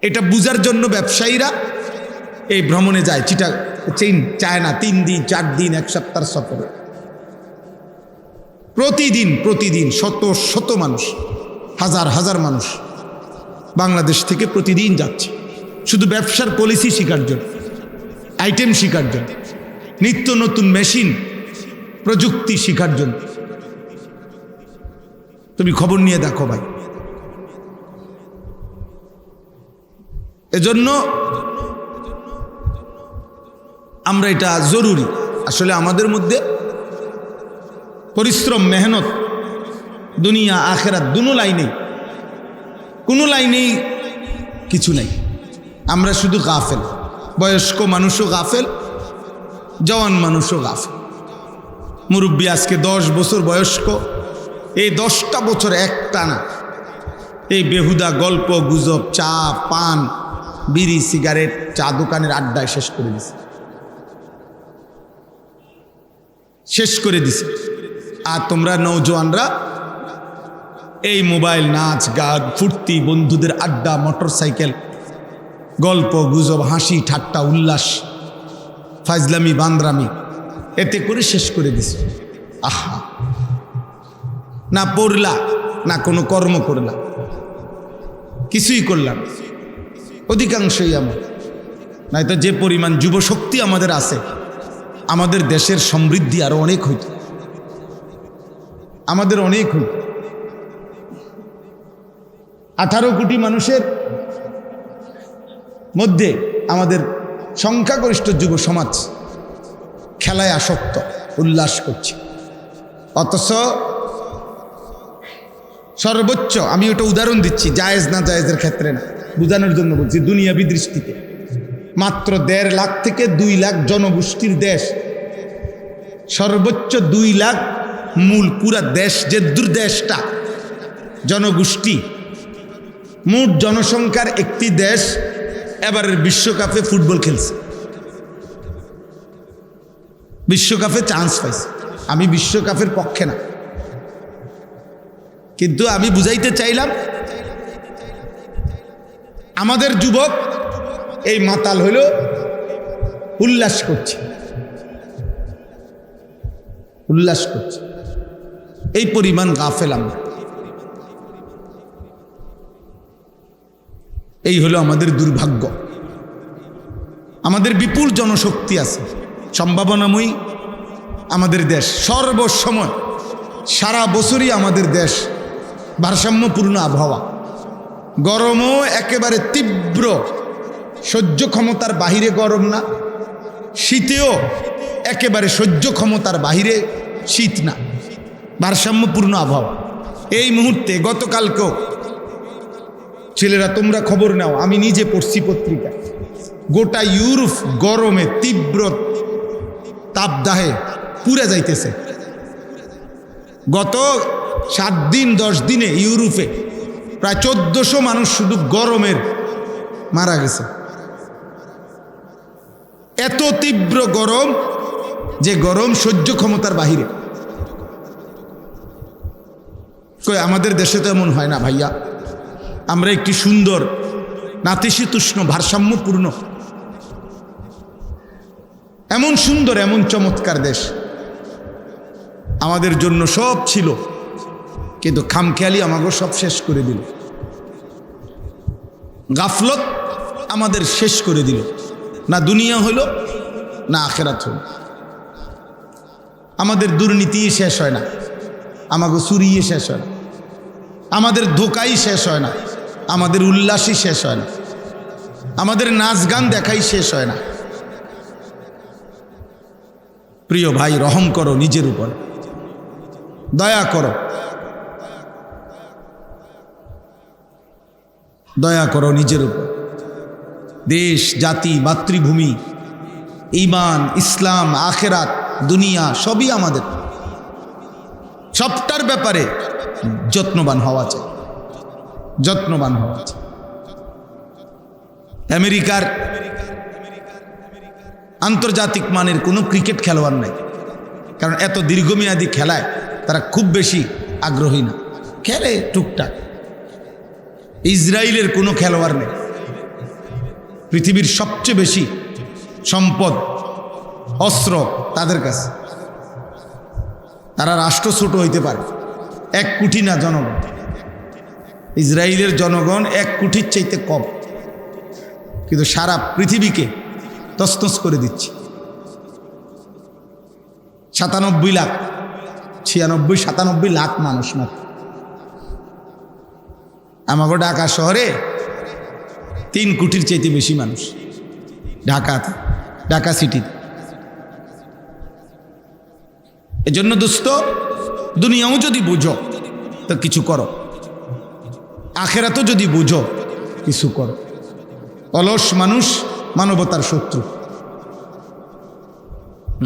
A: এটা বুঝার জন্য ব্যবসায়ীরা এই ভ্রমণে যায়, চীন, চায়না, 3 দিন 4 দিন 1 সপ্তাহ সফরে। প্রতিদিন শত শত মানুষ, হাজার হাজার মানুষ বাংলাদেশ থেকে প্রতিদিন যাচ্ছে শুধু ব্যবসার পলিসি শেখার জন্য, আইটেম শেখার জন্য, নিত্য নতুন মেশিন প্রযুক্তি শেখার জন্য। তুমি খবর নিয়ে দেখো ভাই। এজন্য আমরা, এটা জরুরি আসলে আমাদের মধ্যে পরিশ্রম, মেহনত, দুনিয়া আখেরাত দুনো লাইনেই, কোনো লাইনেই কিছু নাই। আমরা শুধু গাফেল, বয়স্ক মানুষও গাফেল, জওয়ান মানুষও গাফেল। মুরব্বী আজকে 10 বছর বয়স্ক, এই 10টা বছর একটানা এই বেহুদা গল্প গুজব, চা পান, বিড়ি সিগারেট, চা দোকানের আড্ডায় শেষ করে দিছে। আর তোমরা নওজোয়ানরা এই মোবাইল, নাচ গান, ফুর্তি, বন্ধুদের আড্ডা, মোটর সাইকেল, গল্প গুজব, হাসি ঠাট্টা, উল্লাস, ফাজলামি, বান্দরামি, এতে করে শেষ করে দিছে। আহা, না পড়লা, না কোনো কর্ম করলা, কিছুই করলাম, অধিকাংশই আমার। নয়তো যে পরিমাণ যুবশক্তি আমাদের আছে, আমাদের দেশের সমৃদ্ধি আরো অনেক হইত, আমাদের অনেক হইত। 18 কোটি মানুষের মধ্যে আমাদের সংখ্যাগরিষ্ঠ যুব সমাজ খেলায় আসক্ত, উল্লাস করছে। অথচ সর্বোচ্চ, আমি ওটা উদাহরণ দিচ্ছি, জায়েজ না জায়েজের ক্ষেত্রে না, বোঝানোর জন্য বলছি, দুনিয়াবি দৃষ্টিতে মাত্র 1.5 লাখ থেকে 2 লাখ জনগোষ্ঠীর দেশ, সর্বোচ্চ 2 লাখ মূল পুরা দেশ, যে দেশটা জনগোষ্ঠী, মোট জনসংখ্যার একটি দেশ এবারের বিশ্বকাপে ফুটবল খেলছে, বিশ্বকাপে চান্স পাইছে। আমি বিশ্বকাপের পক্ষে না, কিন্তু আমি বুঝাইতে চাইলাম আমাদের যুবক এই মাতাল হইল, উল্লাস করছে, এই পরিমাণ গাফেল আমরা। এই হলো আমাদের দুর্ভাগ্য। আমাদের বিপুল জনশক্তি আছে, সম্ভাবনাময়ী আমাদের দেশ, সর্বসময় সারা বছরই আমাদের দেশ ভারসাম্যপূর্ণ আবহাওয়া। গরমও একেবারে তীব্র, সহ্য ক্ষমতার বাহিরে গরম না, শীতেও একেবারে সহ্য ক্ষমতার বাহিরে শীত না, ভারসাম্যপূর্ণ আবহাওয়া। এই মুহূর্তে গতকালকেও, ছেলেরা তোমরা খবর নাও, আমি নিজে পড়ছি পত্রিকা, গোটা ইউরোপ গরমে তীব্র তাপদাহে পুড়ে যাইতেছে। গত 7 দিন 10 দিনে ইউরোপে প্রায় 1400 মানুষ শুধু গরমের মারা গেছে। এত তীব্র গরম, যে গরম সহ্য ক্ষমতার বাহিরে। কই আমাদের দেশে তো এমন হয় না ভাইয়া। আমরা একটি সুন্দর নাতিশীতোষ্ণ ভারসাম্যপূর্ণ, এমন সুন্দর এমন চমৎকার দেশ, আমাদের জন্য সব ছিল, কিন্তু খামখেয়ালি আমাকে সব শেষ করে দিল। গাফলত আমাদের শেষ করে দিল। না দুনিয়া হইল, না আখেরাত হইল। আমাদের দুর্নীতি শেষ হয় না, আমাকে চুরি শেষ হয় না, আমাদের ধোকাই শেষ হয় না, আমাদের উল্লাসই শেষ হয় না, আমাদের নাচ গান দেখাই শেষ হয় না। প্রিয় ভাই, রহম করো নিজের উপর, দয়া করো, দয়া করো নিজের উপর। দেশ, জাতি, মাতৃভূমি, ঈমান, ইসলাম, আখেরাত, দুনিয়া সবই আমাদের। সবটার ব্যাপারে যত্নবান হওয়া চাই, যত্নবান হওয়া চাই। আমেরিকার আন্তর্জাতিক মানের কোনো ক্রিকেট খেলোয়াড় নাই, কারণ এত দীর্ঘমেয়াদী খেলায় তারা খুব বেশি আগ্রহী না, খেলে টুকটাক। ইসরায়েলের কোনো খেলোয়াড় নেই। পৃথিবীর সবচেয়ে বেশি সম্পদ, অস্ত্র তাদের কাছে। তারা রাষ্ট্র ছোট হইতে পারে, 1 কোটি না জনগণ। ইসরায়েলের জনগণ 1 কোটির চাইতে কম, কিন্তু সারা পৃথিবীকে তছনছ করে দিচ্ছে। 97 লাখ, 96, 97 লাখ মানুষ মাত্র। আমাকে ঢাকা শহরে 3 কোটির চাইতে বেশি মানুষ, ঢাকাতে, ঢাকা সিটিতে। এজন্য দোস্ত, দুনিয়াও যদি বুঝো তো কিছু করো, আখেরাতও যদি বুঝো কিছু করো। অলস মানুষ মানবতার শত্রু,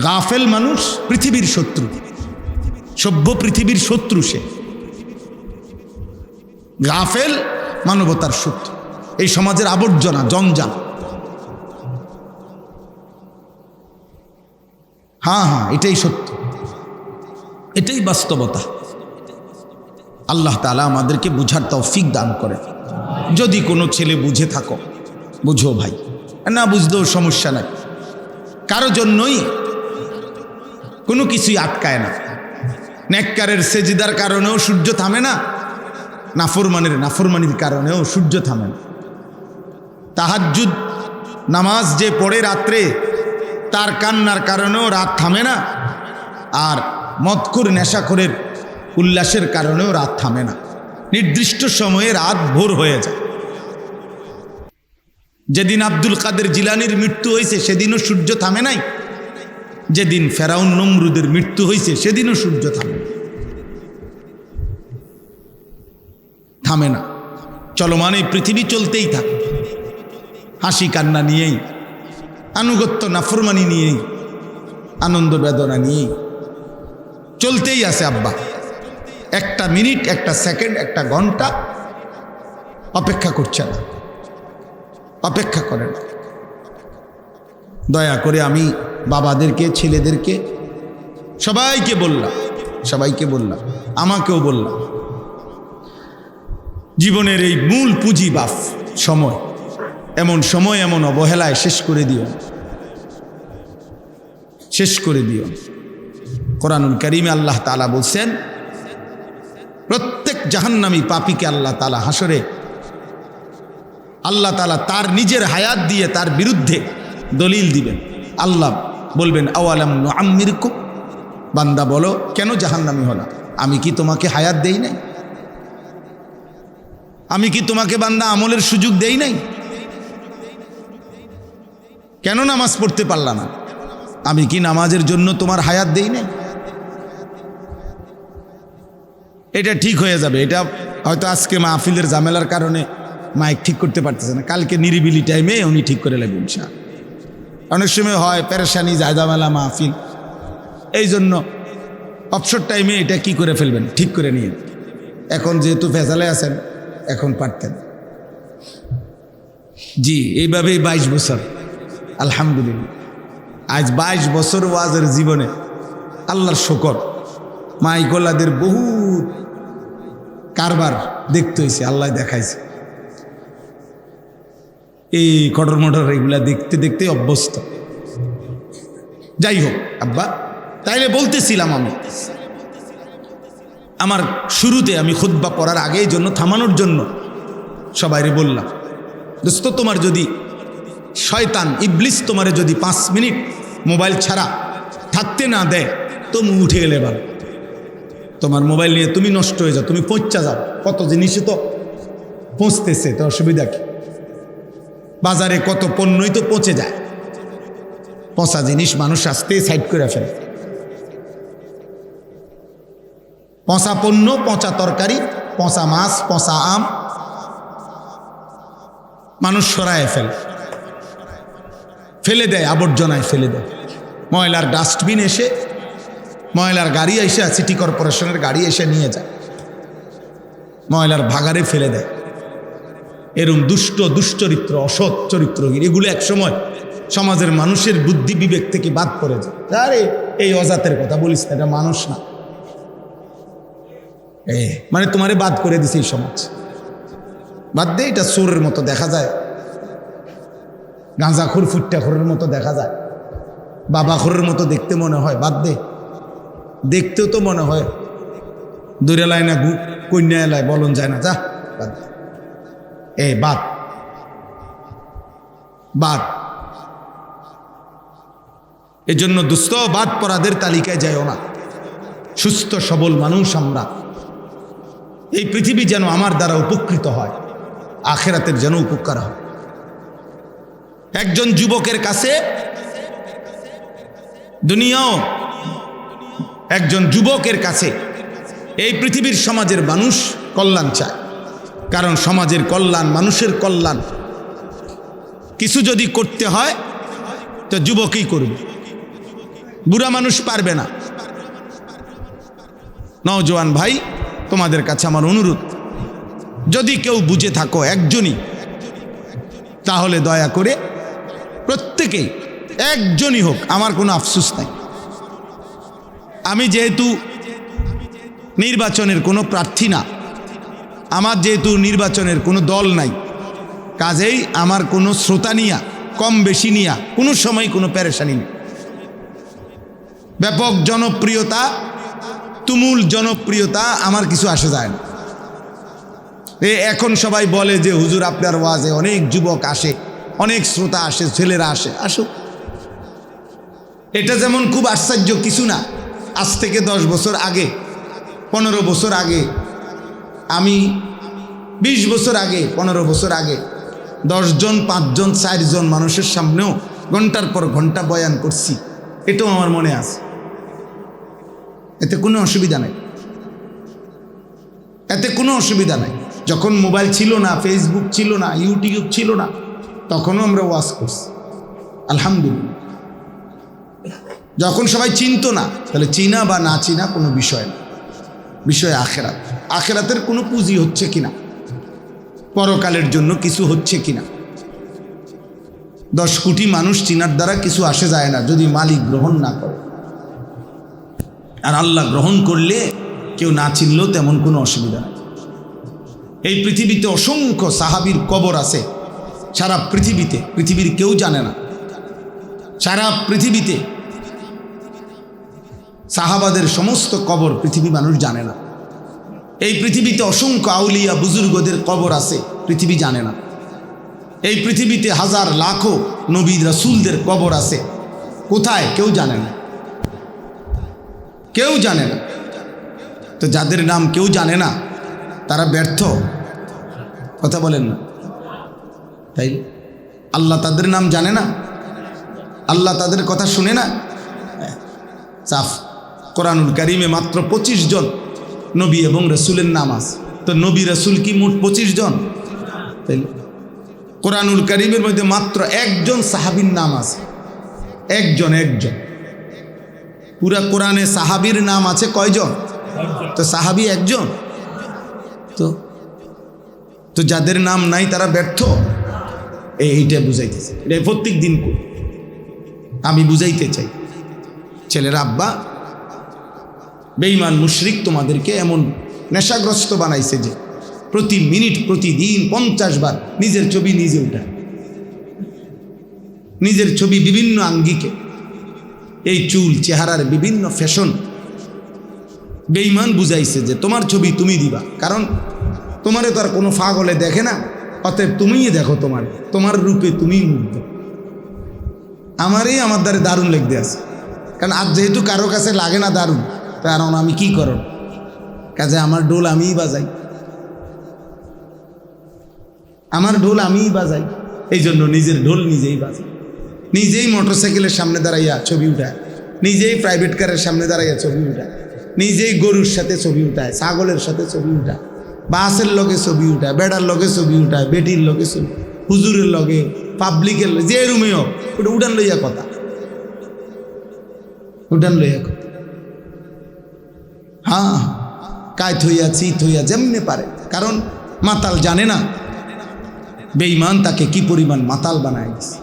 A: গাফেল মানুষ পৃথিবীর শত্রু, সভ্য পৃথিবীর শত্রু। সে গাফেল মানবতার শত্রু, এই সমাজের আবর্জনা, জঞ্জাল। হ্যাঁ, এটাই সত্য, এটাই বাস্তবতা। আল্লাহ তাআলা আমাদেরকে বুঝার তৌফিক দান করে। যদি কোনো ছেলে বুঝে থাকো, বুঝো ভাই, না বুঝলেও সমস্যা নাই। কারো জন্যই কোনো কিছুই আটকায় না। নেককারের সেজদার কারণেও সূর্য থামে না, নাফরমানির কারণেও সূর্য থামে না। তাহাজ্জুদ নামাজ যে পড়ে রাত্রে, তার কান্নার কারণেও রাত থামে না, আর মদখোর নেশাখোরের উল্লাসের কারণেও রাত থামে না। নির্দিষ্ট সময়ে রাত ভোর হয়ে যায়। যেদিন আব্দুল কাদের জিলানির মৃত্যু হয়েছে সেদিনও সূর্য থামে নাই, যেদিন ফেরাউন নমরুদের মৃত্যু হয়েছে সেদিনও সূর্য থামে না। চলমান এই পৃথিবী চলতেই থাকে, হাসি কান্না নিয়েই, আনুগত্য নাফরমানি নিয়েই, আনন্দ বেদনা নিয়েই চলতেই আছে। আব্বা, একটা মিনিট, একটা সেকেন্ড, একটা ঘন্টা অপেক্ষা করছে না, অপেক্ষা করেন। দয়া করে আমি বাবাদেরকে, ছেলেদেরকে, সবাইকে বললাম, আমাকেও বললাম, জীবনের এই মূল পুঁজি বাফ সময়, এমন সময় এমন অবহেলায় শেষ করে দিও। কোরআনুল কারীমে আল্লাহ তাআলা বলছেন, প্রত্যেক জাহান্নামী পাপীকে আল্লাহ তাআলা হাসরে, আল্লাহ তাআলা তার নিজের হায়াত দিয়ে তার বিরুদ্ধে দলিল দিবেন। আল্লাহ বলবেন আওয়ালাম নুআম্মিরকুম, বান্দা বলো কেন জাহান্নামী হলা? আমি কি তোমাকে হায়াত দেই নাই? আমি কি তোমাকে বান্দা আমলের সুযোগ দেই নাই? কেন নামাজ পড়তে পারলা না? আমি কি নামাজের জন্য তোমার হায়াত দেই নাই? এটা ঠিক হয়ে যাবে। এটা হয়তো আজকে মাহফিলের ঝামেলার কারণে মাইক ঠিক করতে পারতেছে না, কালকে নিরিবিলি টাইমে উনি ঠিক করে লাগবে ইনশাআল্লাহ। অনেক সময় হয় পেরেশানি, জায়দামেলা মাহফিল, এই জন্য অবসর টাইমে এটা কি করে ফেলবেন, ঠিক করে নিয়ে। এখন যেহেতু ফেসালে আছেন, এখন পারতেন। জি, এইভাবেই 22 বছর, আলহামদুলিল্লাহ। আজ 22 বছর ওয়াজের জীবনে আল্লাহর শুকর, মাইকোলাদের বহুত কারবার দেখতে হয়েছে, আল্লাহ দেখাইছে। এই কটর মটর এগুলা দেখতে দেখতে অভ্যস্ত। যাই হোক আব্বা, তাইলে বলতেছিলাম আমি আমার শুরুতে, আমি খুতবা পড়ার আগে এই জন্য থামানোর জন্য সবাইরে বললাম, দোস্ত তোমার যদি শয়তান ইবলিস তোমারে যদি 5 মিনিট মোবাইল ছাড়া থাকতে না দেয়, তুমি উঠে গেলে ভালো। তোমার মোবাইল নিয়ে তুমি নষ্ট হয়ে যাও, তুমি পৌঁছা যাও। কত জিনিসই তো পৌঁছতেছে, তো অসুবিধা কি? বাজারে কত পণ্যই তো পচে যায়, পচা জিনিস মানুষ আসতে সাইড করে ফেলে। পচা পণ্য, পচা তরকারি, পচা মাছ, পচা আম মানুষ সরায় ফেলে দেয়, আবর্জনায় ফেলে দেয়। ময়লার ডাস্টবিন এসে, ময়লার গাড়ি এসে, সিটি কর্পোরেশনের গাড়ি এসে নিয়ে যায়, ময়লার ভাগারে ফেলে দেয়। এরকম দুশ্চরিত্র, অসৎ চরিত্রহীন, এগুলো একসময় সমাজের মানুষের বুদ্ধি বিবেক থেকে বাদ পড়ে যায়। আরে এই অজাতের কথা বলিস না, এটা মানুষ না, মানে তোমারে বাদ করে দিছে এই সমাজ। বাদ দে, এটা চোরের মতো দেখা যায়, গাঁজাখোর ফুট্টাখোরের মতো দেখা যায়, বাবাখোরের মতো দেখতে মনে হয়। বাদ দে, দেখতেও তো মনে হয় দূরে লাই না কন্যা এলায় বলন যায় না, যা বাদ দে। বাদ। এজন্য দুস্থ বাদ পরাদের তালিকায় যায়ও না। সুস্থ সবল মানুষ আমরা, এই পৃথিবী যেন আমার দ্বারা উপকৃত হয়, আখিরাতের যেন উপকার হয়। একজন যুবকের কাছে দুনিয়াও, একজন যুবকের কাছে এই পৃথিবীর সমাজের মানুষ কল্যাণ চায়। কারণ সমাজের কল্যাণ, মানুষের কল্যাণ কিছু যদি করতে হয় তো যুবকই করবে, বুড়া মানুষ পারবে না। নওজোয়ান ভাই, তোমাদের কাছে আমার অনুরোধ, যদি কেউ বুঝে থাকো একজনই, তাহলে দয়া করে প্রত্যেকেই একজনই হোক, আমার কোনো আফসোস নাই। আমি যেহেতু নির্বাচনের কোনো প্রার্থী না, আমার যেহেতু নির্বাচনের কোনো দল নাই, কাজেই আমার কোনো শ্রোতা নিয়া, কম বেশি নিয়া কোনো সময় কোনো পেরেশানি নেই। ব্যাপক জনপ্রিয়তা, তুমুল জনপ্রিয়তা আমার কিছু আসে যায় না। এখন সবাই বলে যে হুজুর আপনার ওয়াজে অনেক যুবক আসে, অনেক শ্রোতা আসে, ছেলেরা আসে, আসুক। এটা যেমন খুব আশ্চর্য কিছু না। আজ থেকে 10 বছর আগে, 15 বছর আগে, আমি 20 বছর আগে, 15 বছর আগে 10 জন, 5 জন, 4 জন মানুষের সামনেও ঘন্টার পর ঘন্টা বয়ান করছি, এটাও আমার মনে আছে। এতে কোনো অসুবিধা নাই, এতে কোনো অসুবিধা নাই। যখন মোবাইল ছিল না, ফেসবুক ছিল না, ইউটিউব ছিল না, তখনও আমরা ওয়াজ করছি, আলহামদুলিল্লাহ। যখন সবাই চিনতো না, তাহলে চিনা বা না চিনা কোনো বিষয় না, বিষয় আখেরাত। আখেরাতের কোনো পুঁজি হচ্ছে কিনা, পরকালের জন্য কিছু হচ্ছে কিনা। 10 কোটি মানুষ চিনার দ্বারা কিছু আসে যায় না, যদি মালিক গ্রহণ না করে। আর আল্লাহ গ্রহণ করলে কেউ না চিনলেও তেমন কোনো অসুবিধা নেই। এই পৃথিবীতে অসংখ্য সাহাবীর কবর আছে, সারা পৃথিবীতে, পৃথিবীর কেউ জানে না। সারা পৃথিবীতে সাহাবাদের সমস্ত কবর পৃথিবী মানুষ জানে না। এই পৃথিবীতে অসংখ্য আউলিয়া বুজুর্গদের কবর আছে, পৃথিবী জানে না। এই পৃথিবীতে হাজার লাখো নবী রাসূলদের কবর আছে, কোথায় কেউ জানে না, কেউ জানে না। তো যাদের নাম কেউ জানে না তারা ব্যর্থ, কথা বলেন না? তাই আল্লাহ তাদের নাম জানে না, আল্লাহ তাদের কথা শুনে না। সাফ কোরআনুল কারিমে মাত্র 25 জন নবী এবং রসুলের নাম আছে। তো নবী রসুল কি মোট 25 জন? তাই কোরআনুল কারিমের মধ্যে মাত্র একজন সাহাবীর নাম আছে, একজন। পুরা কোরআনে সাহাবীর নাম আছে কয়জন? তো সাহাবী একজন। তো যাদের নাম নাই তারা ব্যর্থ, এইটা বুঝাইতেছে। এটা প্রত্যেক দিন আমি বুঝাইতে চাই, ছেলেরা আব্বা বেঈমান মুশরিক তোমাদেরকে এমন নেশাগ্রস্ত বানাইছে যে প্রতি মিনিট প্রতিদিন 50 বার নিজের ছবি নিজে উঠায়, নিজের ছবি বিভিন্ন আঙ্গিকে, এই চুল চেহারার বিভিন্ন ফ্যাশন। বেঈমান বুঝাইছে যে তোমার ছবি তুমি দিবা, কারণ তোমারে তো আর কোনো পাগলে দেখে না, অতএব তুমিই দেখো, তোমার রূপে তুমিই মুগ্ধ। আমার দ্বারে দারুণ লেগতে আছে, কারণ আজ যেহেতু কারো কাছে লাগে না দারুণ, কারণ আমি কি করব, কাজে আমার ঢোল আমিই বাজাই, এই জন্য নিজের ঢোল নিজেই বাজাই, নিজেই মোটরসাইকেলের সামনে দাঁড়াইয়া ছবি উঠায়, নিজেই প্রাইভেট কারের সামনে দাঁড়াইয়া ছবি উঠায়, নিজেই গরুর সাথে ছবি উঠায়, ছাগলের সাথে ছবি উঠায়, বাসের লগে ছবি উঠায়, বেড়ার লগে ছবি উঠায়, বেটির লগে ছবি, হুজুরের লগে, পাবলিকের লগে, যে রুমে হোক ওটা উঠান লইয়া কথা, হ্যাঁ কায়ত হইয়া চিত হইয়া যেমনি পারে, কারণ মাতাল জানে না বেঈমান তাকে কি পরিমাণ মাতাল বানায় দিছে।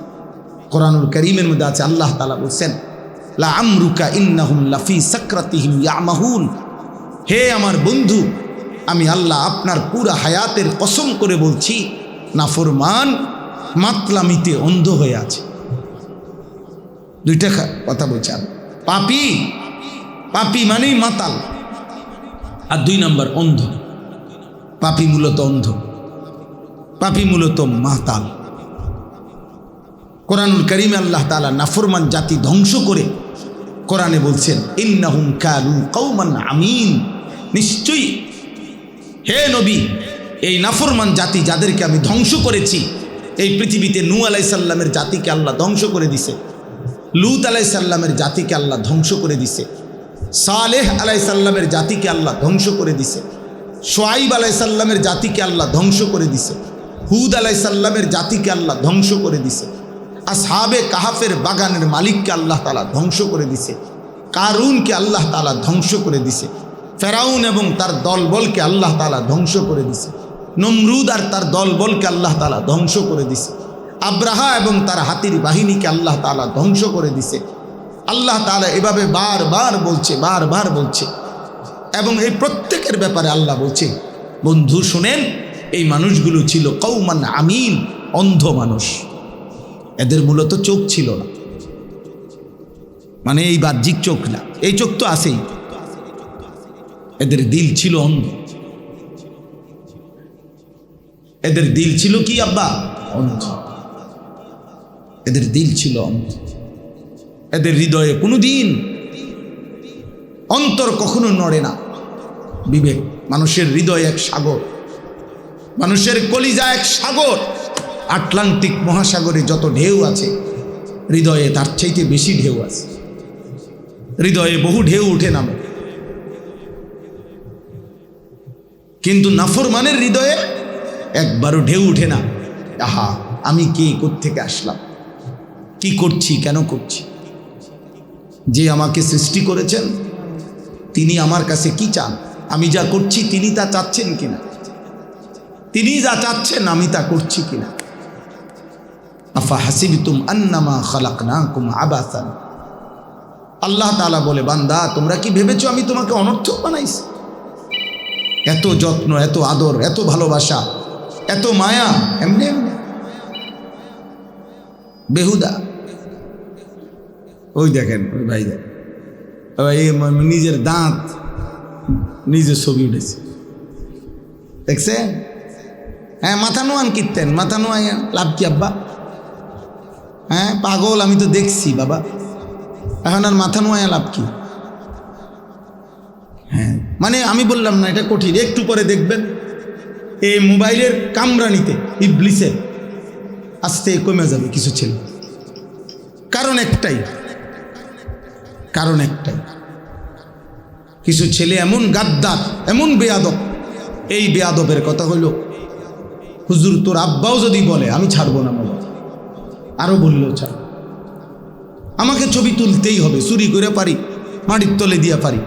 A: কোরআনুল কারীমের মধ্যে আছে, আল্লাহ তাআলা বলছেন লা আমরুকা ইন্নাহুম লাফি সাকরাতিহিম ইয়ামাহুন, হে আমার বন্ধু আমি আল্লাহ আপনার পুরা হায়াতের কসম করে বলছি, নাফরমান মাতলামিতে অন্ধ হয়ে আছে। দুইটা কথা বলছে, পাপী মানেই মাতাল, আর 2 নম্বর অন্ধ। পাপী মূলত অন্ধ, পাপী মূলত মাতাল। কোরআনুল কারীমে আল্লাহ তাআলা নাফরমান জাতি ধ্বংস করে কোরআনে বলছেন ইন্নাহুম কানু কওমান আমিন, নিশ্চয়ই হে নবী এই নাফরমান জাতি যাদেরকে আমি ধ্বংস করেছি, এই পৃথিবীতে নূহ আলাইহিস সালামের জাতিকে আল্লাহ ধ্বংস করে দিছে, লূত আলাইহিস সালামের জাতিকে আল্লাহ ধ্বংস করে দিছে, সালেহ আলাইহিস সালামের জাতিকে আল্লাহ ধ্বংস করে দিছে, শুআইব আলাইহিস সালামের জাতিকে আল্লাহ ধ্বংস করে দিছে, হুদ আলাইহিস সালামের জাতিকে আল্লাহ ধ্বংস করে দিছে, আসহাবে কাহাফের বাগানের মালিককে আল্লাহ তাআলা ধ্বংস করে দিছে, কারুনকে আল্লাহ তাআলা ধ্বংস করে দিছে, ফেরাউন এবং তার দলবলকে আল্লাহ তাআলা ধ্বংস করে দিছে, নমরুদ আর তার দলবলকে আল্লাহ তাআলা ধ্বংস করে দিছে, আব্রাহা এবং তার হাতির বাহিনীকে আল্লাহ তাআলা ধ্বংস করে দিছে। আল্লাহ তাআলা এভাবে বারবার বলছে, এবং এই প্রত্যেকের ব্যাপারে আল্লাহ বলছে, বন্ধু শুনেন, এই মানুষগুলো ছিল কওমান আমিন, অন্ধ মানুষ। এদের মূলত চোখ ছিল না, মানে এই বাহ্যিক চোখ না, এই চোখ তো আছেই, এদের দিল ছিল অন্ধ। এদের দিল ছিল কি আব্বা? অন্ধ। এদের দিল ছিল অন্ধ। এদের হৃদয়ে কোনোদিন অন্তর কখনো নড়ে না। বিবেক, মানুষের হৃদয় এক সাগর, মানুষের কলিজা এক সাগর। আটলান্টিক মহাসাগরে যত ঢেউ আছে, হৃদয়ে তার চাইতে বেশি ঢেউ আছে। হৃদয়ে বহু ঢেউ উঠে নামে, কিন্তু নাফরমানের হৃদয়ে একবারও ঢেউ উঠে না। আহা, আমি কে, কোত্থেকে আসলাম, কি করছি, কেন করছি? যে আমাকে সৃষ্টি করেছেন তিনি আমার কাছে কি চান? আমি যা করছি তিনি তা চাচ্ছেন কিনা? তিনি যা চাচ্ছেন আমি তা করছি কিনা? আফা হাসিবতুম আন্নামা খালাকনাকুম আবাসান, আল্লাহ তাআলা বলে, বান্দা তোমরা কি ভেবেছো আমি তোমাকে অনর্থক বানাইছি? এত যত্ন, এত আদর, এত ভালোবাসা, এত মায়া এমনি এমনি বেহুদা। ওই দেখেন, ওই ভাই দেখেন, নিজের দাঁত নিজের ছবি উঠেছে, দেখছেন? হ্যাঁ, মাথা নোয়ান কীর্তেন, মাথা নোয়াই লাভ কি আব্বা? হ্যাঁ পাগল, আমি তো দেখছি বাবা, এখন আর মাথা নোয়া লাভ কি? হ্যাঁ, মানে আমি বললাম না এটা কঠিন, একটু পরে দেখবেন এই মোবাইলের কামরানিতে ইবলিসের আস্তে কমে যাবে কিছু ছেলে। কারণ একটাই, কিছু ছেলে এমন গাদ্দার, এমন বেয়াদব। এই বেয়াদবের কথা হইল, হুজুর তোর আব্বাও যদি বলে আমি ছাড়বো না, মোবাইল আরো বললেও ছাড়, আমাকে ছবি তুলতেই হবে, চুরি করে পারি, মাটির তলে দিয়া পারি,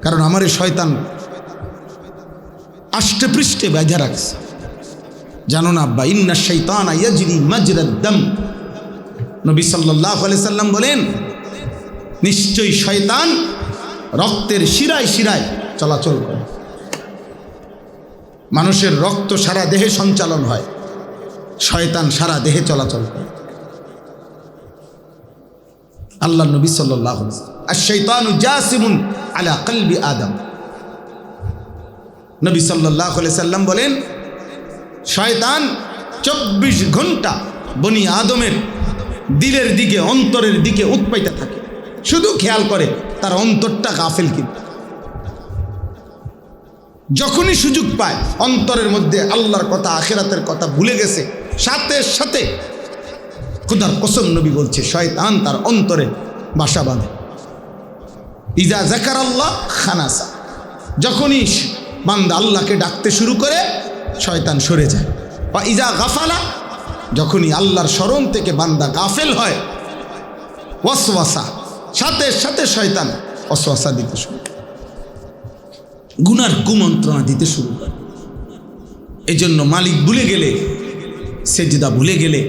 A: কারণ আমার এই শয়তান আষ্টে পৃষ্ঠে বেঁধে রাখছে। জানো না আব্বা, ইন্না শাইতানা ইয়াজরি মাজরাদ দাম। নবী সাল্লাল্লাহু আলাইহি সাল্লাম বলেন, নিশ্চয়ই শয়তান রক্তের শিরায় শিরায় চলাচল করে। মানুষের রক্ত সারা দেহে সঞ্চালন হয়, শয়তান সারা দেহে চলাচল করে। আল্লাহ নবী সাল্লাল্লাহু আলাইহি ওয়াসাল্লাম, আশ-শাইতানু জাসিমুন আলা কলবি আদম। নবী সাল্লাল্লাহু আলাইহি সাল্লাম বলেন, শয়তান 24 ঘন্টা বনি আদমের দিলের দিকে, অন্তরের দিকে উৎপাইতে থাকে, শুধু খেয়াল করে তার অন্তরটা গাফেল কিনা। যখনই সুযোগ পায় অন্তরের মধ্যে আল্লাহর কথা, আখিরাতের কথা ভুলে গেছে, সাথে সাথে খুদার কসম নবী বলছে শয়তান তার অন্তরে বাসা বাঁধে। ইজা যাকারাল্লাহ খানাসা, যখনই বান্দা আল্লাহকে ডাকতে শুরু করে শয়তান সরে যায়। বা ইজা গাফালা, যখনই আল্লাহর স্মরণ থেকে বান্দা গাফেল হয়, ওয়াসওয়াসা, সাথে সাথে শয়তান ওয়াসওয়াসা দিতে শুরু করে, গুনার কুমন্ত্রণা দিতে শুরু করে। এই জন্য মালিক ভুলে গেলে, সেজদা ভুলে গেলে,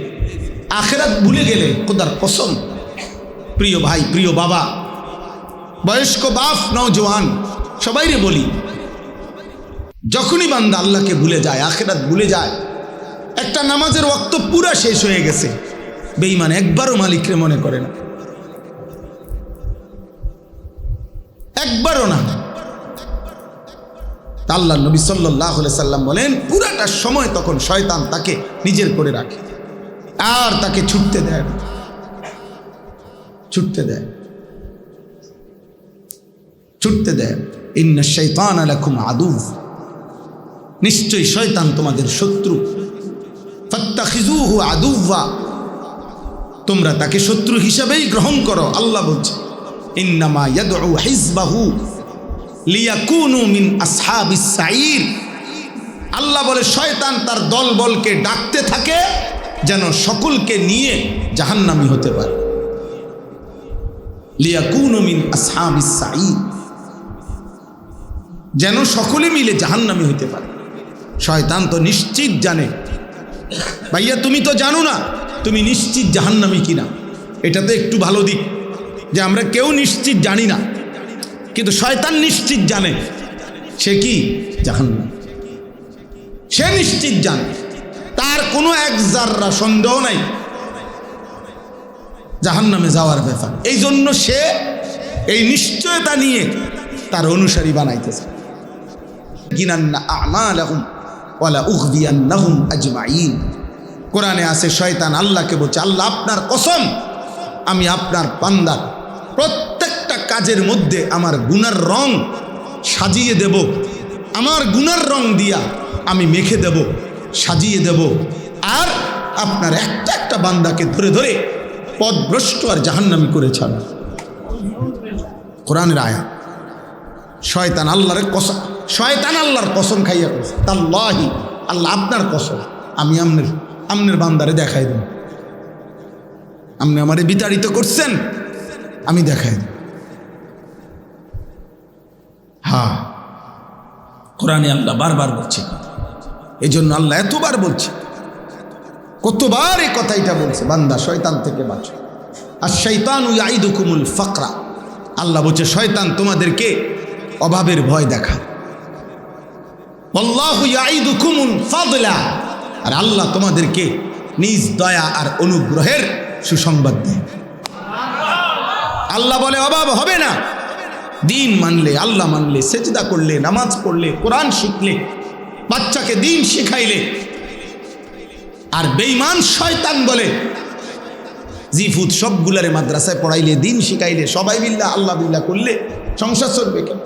A: আখিরাত ভুলে গেলে, খোদার কসম, প্রিয় ভাই, প্রিয় বাবা, বয়স্ক বাপ, নওজোয়ান, সবাইরে বলি, যখনই বান্দা আল্লাহকে ভুলে যায়, আখিরাত ভুলে যায়, একটা নামাজের ওয়াক্ত পুরা শেষ হয়ে গেছে, বেঈমান একবারও মালিকরে মনে করে না, একবারও না। আল্লাহ নবী সাল্লাল্লাহু আলাইহি সাল্লাম বলেন, পুরাটা সময় তখন শয়তান তাকে নিজের করে রাখে, আর তাকে ছুটতে দেয় না, ছুটতে দেয়। ইন্না শাইতানা লাকুম আদুভ, নিশ্চয়ই শয়তান তোমাদের শত্রু। ফাত্তাখিযুহু আদুওয়া, তোমরা তাকে শত্রু হিসাবেই গ্রহণ করো। আল্লাহ বলছে, ইন্নামা ইয়াদউ হিজবাহু লিয়াকুনু মিন আসহাবিস সাঈর। আল্লাহ বলে শয়তান তার দলবলকে ডাকতে থাকে যেন সকলকে নিয়ে জাহান্নামী হতে পারে। লিয়াকুনু মিন আসহাবিস সাঈর, যেন সকলে মিলে জাহান্নামী হতে পারে। শয়তান তো নিশ্চিত জানে, ভাইয়া তুমি তো জানো না তুমি নিশ্চিত জাহান্নামী কিনা। এটা তো একটু ভালো দিক যে আমরা কেউ নিশ্চিত জানি না, কিন্তু শয়তান নিশ্চিত জানে সে কি জাহান্নামী। সে নিশ্চিত জানে, তার কোনো এক জাররা সন্দেহ নাই জাহান্নামে যাওয়ার ব্যাপার। এই জন্য সে এই নিশ্চয়তা নিয়ে তার অনুসারী বানাইতেছে। কোরআনে আছে শয়তান আল্লাহকে বলছে, আল্লাহ আপনার কসম, আমি আপনার বান্দার প্রত্যেকটা কাজের মধ্যে আমার গুনার রং সাজিয়ে দেব, আমার গুনার রং দিয়া আমি মেখে দেব, সাজিয়ে দেব, আর আপনার একটা একটা বান্দাকে ধরে ধরে পথভ্রষ্ট আর জাহান্নামী করে ছাড়ব। কোরআনের আয়াত। শয়তান আল্লাহর কসম, শয়তান আল্লাহর কসম খাইয়া কসম, তাল্লাহি আল্লাহ আপনার কসম, আমি আমনের বান্দারে দেখাই দেব, আপনি আমারে বিতাড়িত করছেন, আমি দেখাই দেব। হ্যাঁ, কোরআনে আল্লাহ বারবার বলছে, এই জন্য আল্লাহ এতবার বলছে, কতবার এই কথাইটা বলছে, বান্দা শয়তান থেকে বাঁচো। আর শাইতানু ইয়াইদুকুমুল ফাকরা, আল্লাহ বলছে শয়তান তোমাদেরকে অভাবের ভয় দেখায়। আল্লাহু ইয়াইদুকুমুল ফাদলা, আর আল্লাহ তোমাদেরকে নিজ দয়া আর অনুগ্রহের সুসংবাদ দেয়। আল্লাহ বলে অভাব হবে না, দিন মানলে, আল্লাহ মানলে, সেজদা করলে, নামাজ পড়লে, কোরআন শিখলে, বাচ্চাকে দিন শিখাইলে। আর বেঈমান শয়তান বলে জিফুত সবগুলারে মাদ্রাসায় পড়াইলে, দিন শিখাইলে, সবাই বিল্লাহ আল্লাহ বিল্লাহ করলে সংসার চলবে কেন?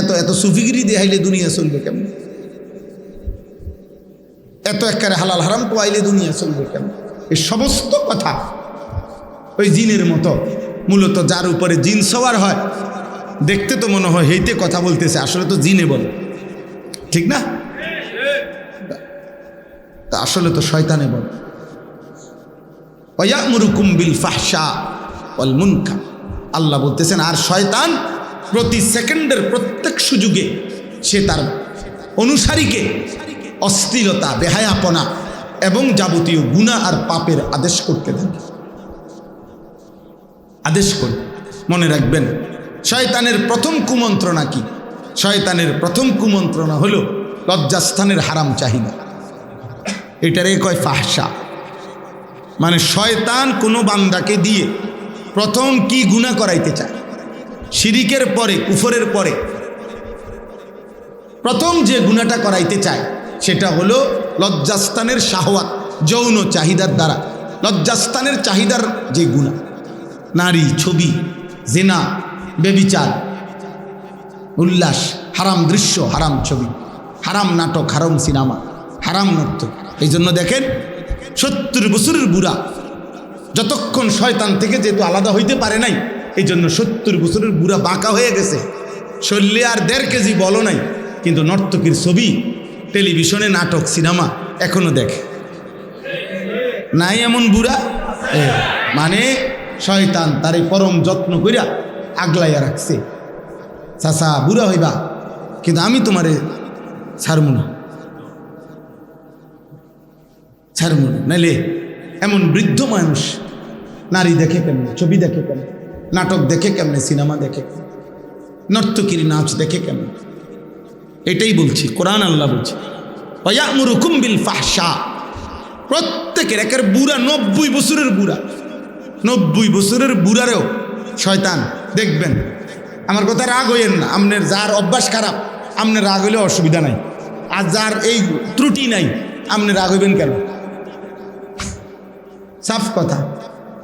A: এত এত সুফিগিরি দেখাইলে দুনিয়া চলবে কেমন? এত একেবারে হালাল হারাম কোয়াইলে দুনিয়া চলবে কেন? এই সমস্ত কথা ওই জিনের মতো। মূলত যার উপরে জিন সওয়ার হয়, দেখতে তো মনে হয় হেইতে কথা বলতেছে, আসলে তো জিনে বলে, ঠিক না? আসলে তো শয়তানে বলে। ওয়ায়ামুরুকুম বিল ফাহশা ওয়াল মুনকার, আল্লাহ বলতেছেন, আর শয়তান প্রতি সেকেন্ডের প্রত্যেক সুযোগে সে তার অনুসারীকে অশ্লীলতা, বেহায়াপনা এবং যাবতীয় গুনাহ আর পাপের আদেশ করতে থাকে, আদেশ করে। মনে রাখবেন, শয়তানের প্রথম কুমন্ত্রণা কি? শয়তানের প্রথম কুমন্ত্রণা হলো লজ্জাস্থানের হারাম চাহিদা। এটারে কয় ফাহশা। মানে শয়তান কোনো বান্দাকে দিয়ে প্রথম কি গুনাহ করাইতে চায়? শিরিকের পরে, কুফরের পরে প্রথম যে গুনাহটা করাইতে চায় সেটা হলো লজ্জাস্থানের শাহওয়াত, যৌন চাহিদার দ্বারা। লজ্জাস্থানের চাহিদার যে গুনাহ, নারী, ছবি, জিনা, বেবিচার, উল্লাস, হারাম দৃশ্য, হারাম ছবি, হারাম নাটক, হারাম সিনেমা, হারাম নৃত্য। এই জন্য দেখেন 70 বছরের বুড়া যতক্ষণ শয়তান থেকে যেহেতু আলাদা হইতে পারে নাই, এই জন্য 70 বছরের বুড়া বাঁকা হয়ে গেছে, শরীরে আর 1.5 কেজি বলো নাই, কিন্তু নর্তকীর ছবি, টেলিভিশনে নাটক, সিনেমা এখনো দেখে। নাই এমন বুড়া? মানে শয়তান তারে পরম যত্ন কইরা আগলাইয়া রাখছে। চাচা বুড়া হইবা, কিন্তু আমি তোমারে ছাড়বো না, ছাড়বো না। নাইলে এমন বৃদ্ধ মানুষ নারী দেখে কেমনে, ছবি দেখে কেমনে, নাটক দেখে কেমনে, সিনেমা দেখে, নর্তকীর নাচ দেখে কেমনে? এটাই বলছি, কোরআন আল্লাহ বলছে ওয়ায়ামুরুকুম বিল ফাহশা। প্রত্যেকের, একের বুড়া 90 বছরের বুড়া, 90 বছরের বুড়ারেও শয়তান দেখবেন। আমার কথা রাগ হইয়েন না, আপনার যার অভ্যাস খারাপ আপনার রাগ হইলে অসুবিধা নাই, আর যার এই ত্রুটি নাই আপনি রাগ হইবেন কেন? সাফ কথা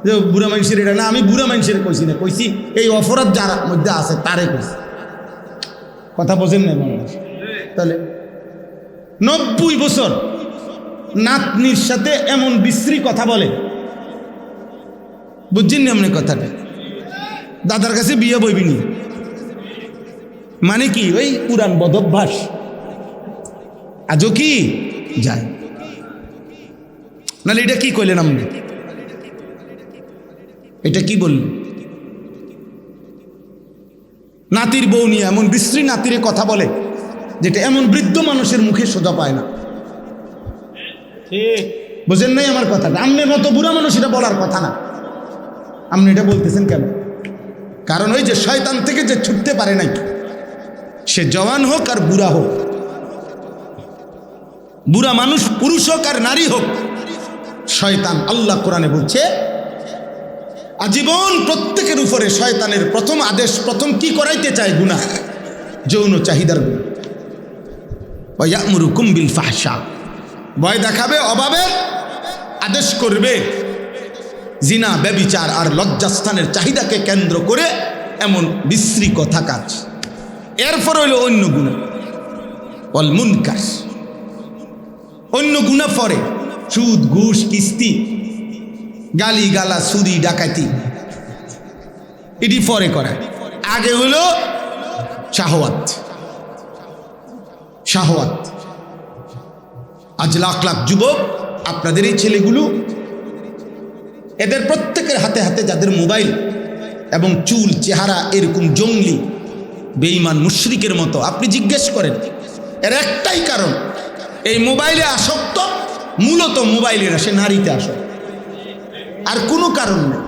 A: যে বুড়া মানুষের এটা না, আমি বুড়া মানুষের কইছি না, কইছি এই অপরাধ যার মধ্যে আছে তারে কইছি। কথা বোঝেন না মানুষ? তাহলে 90 বছর নাতনির সাথে এমন বিশ্রী কথা বলে, বুঝছেন না আপনি কথাটা? দাদার কাছে বিয়ে বইবিনি মানে কি? ওই পুরান বদভ্যাস আজও কি যায়। নাহলে এটা কি কইলেন আপনি? এটা কি বললেন? নাতির বউ নিয়ে এমন বিশ্রী নাতিরে কথা বলে যেটা এমন বৃদ্ধ মানুষের মুখে সোজা পায় না। বুঝেন নাই আমার কথাটা? আপনার মতো বুড়া মানুষ এটা বলার কথা না, আপনি এটা বলতেছেন কেন? কারণ ওই যে শয়তান থেকে যে ছুটতে পারে নাই, সে জওয়ান হোক আর বুড়া হোক, বুড়া মানুষ পুরুষ হোক আর নারী হোক, শয়তান, আল্লাহ কোরআনে বলছে আজীবন প্রত্যেকের উপরে শয়তানের প্রথম আদেশ, প্রথম কি করাইতে চায়? গুনাহ, যৌন চাহিদার গুনাহ। ওয়ায়ামুরুকুম বিল ফাহশা, ভয় দেখাবে, অভাবে আদেশ করবে, জিনা, ব্যভিচার আর লজ্জাস্থানের চাহিদাকে কেন্দ্র করে এমন বিশ্রী কথা কাজ। এরপর হইল অন্য গুনাহ, ওয়াল মুনকার, অন্য গুনাহ পরে সুদ, ঘুষ, কিস্তি, গালি গালা, চুরি, ডাকাতি, এটি পরে করে। আগে হলো শাহওয়াত। শাহওয়াত। আজ লাখ লাখ যুবক, আপনাদের এই ছেলেগুলো, এদের প্রত্যেকের হাতে হাতে যাদের মোবাইল এবং চুল, চেহারা এরকম জঙ্গলি বেঈমান মুশরিকের মতো, আপনি জিজ্ঞেস করেন, এর একটাই কারণ, এই মোবাইলে আসক্ত, মূলত মোবাইলের আসে, নারীতে আসক্ত, আর কোনো কারণ নেই,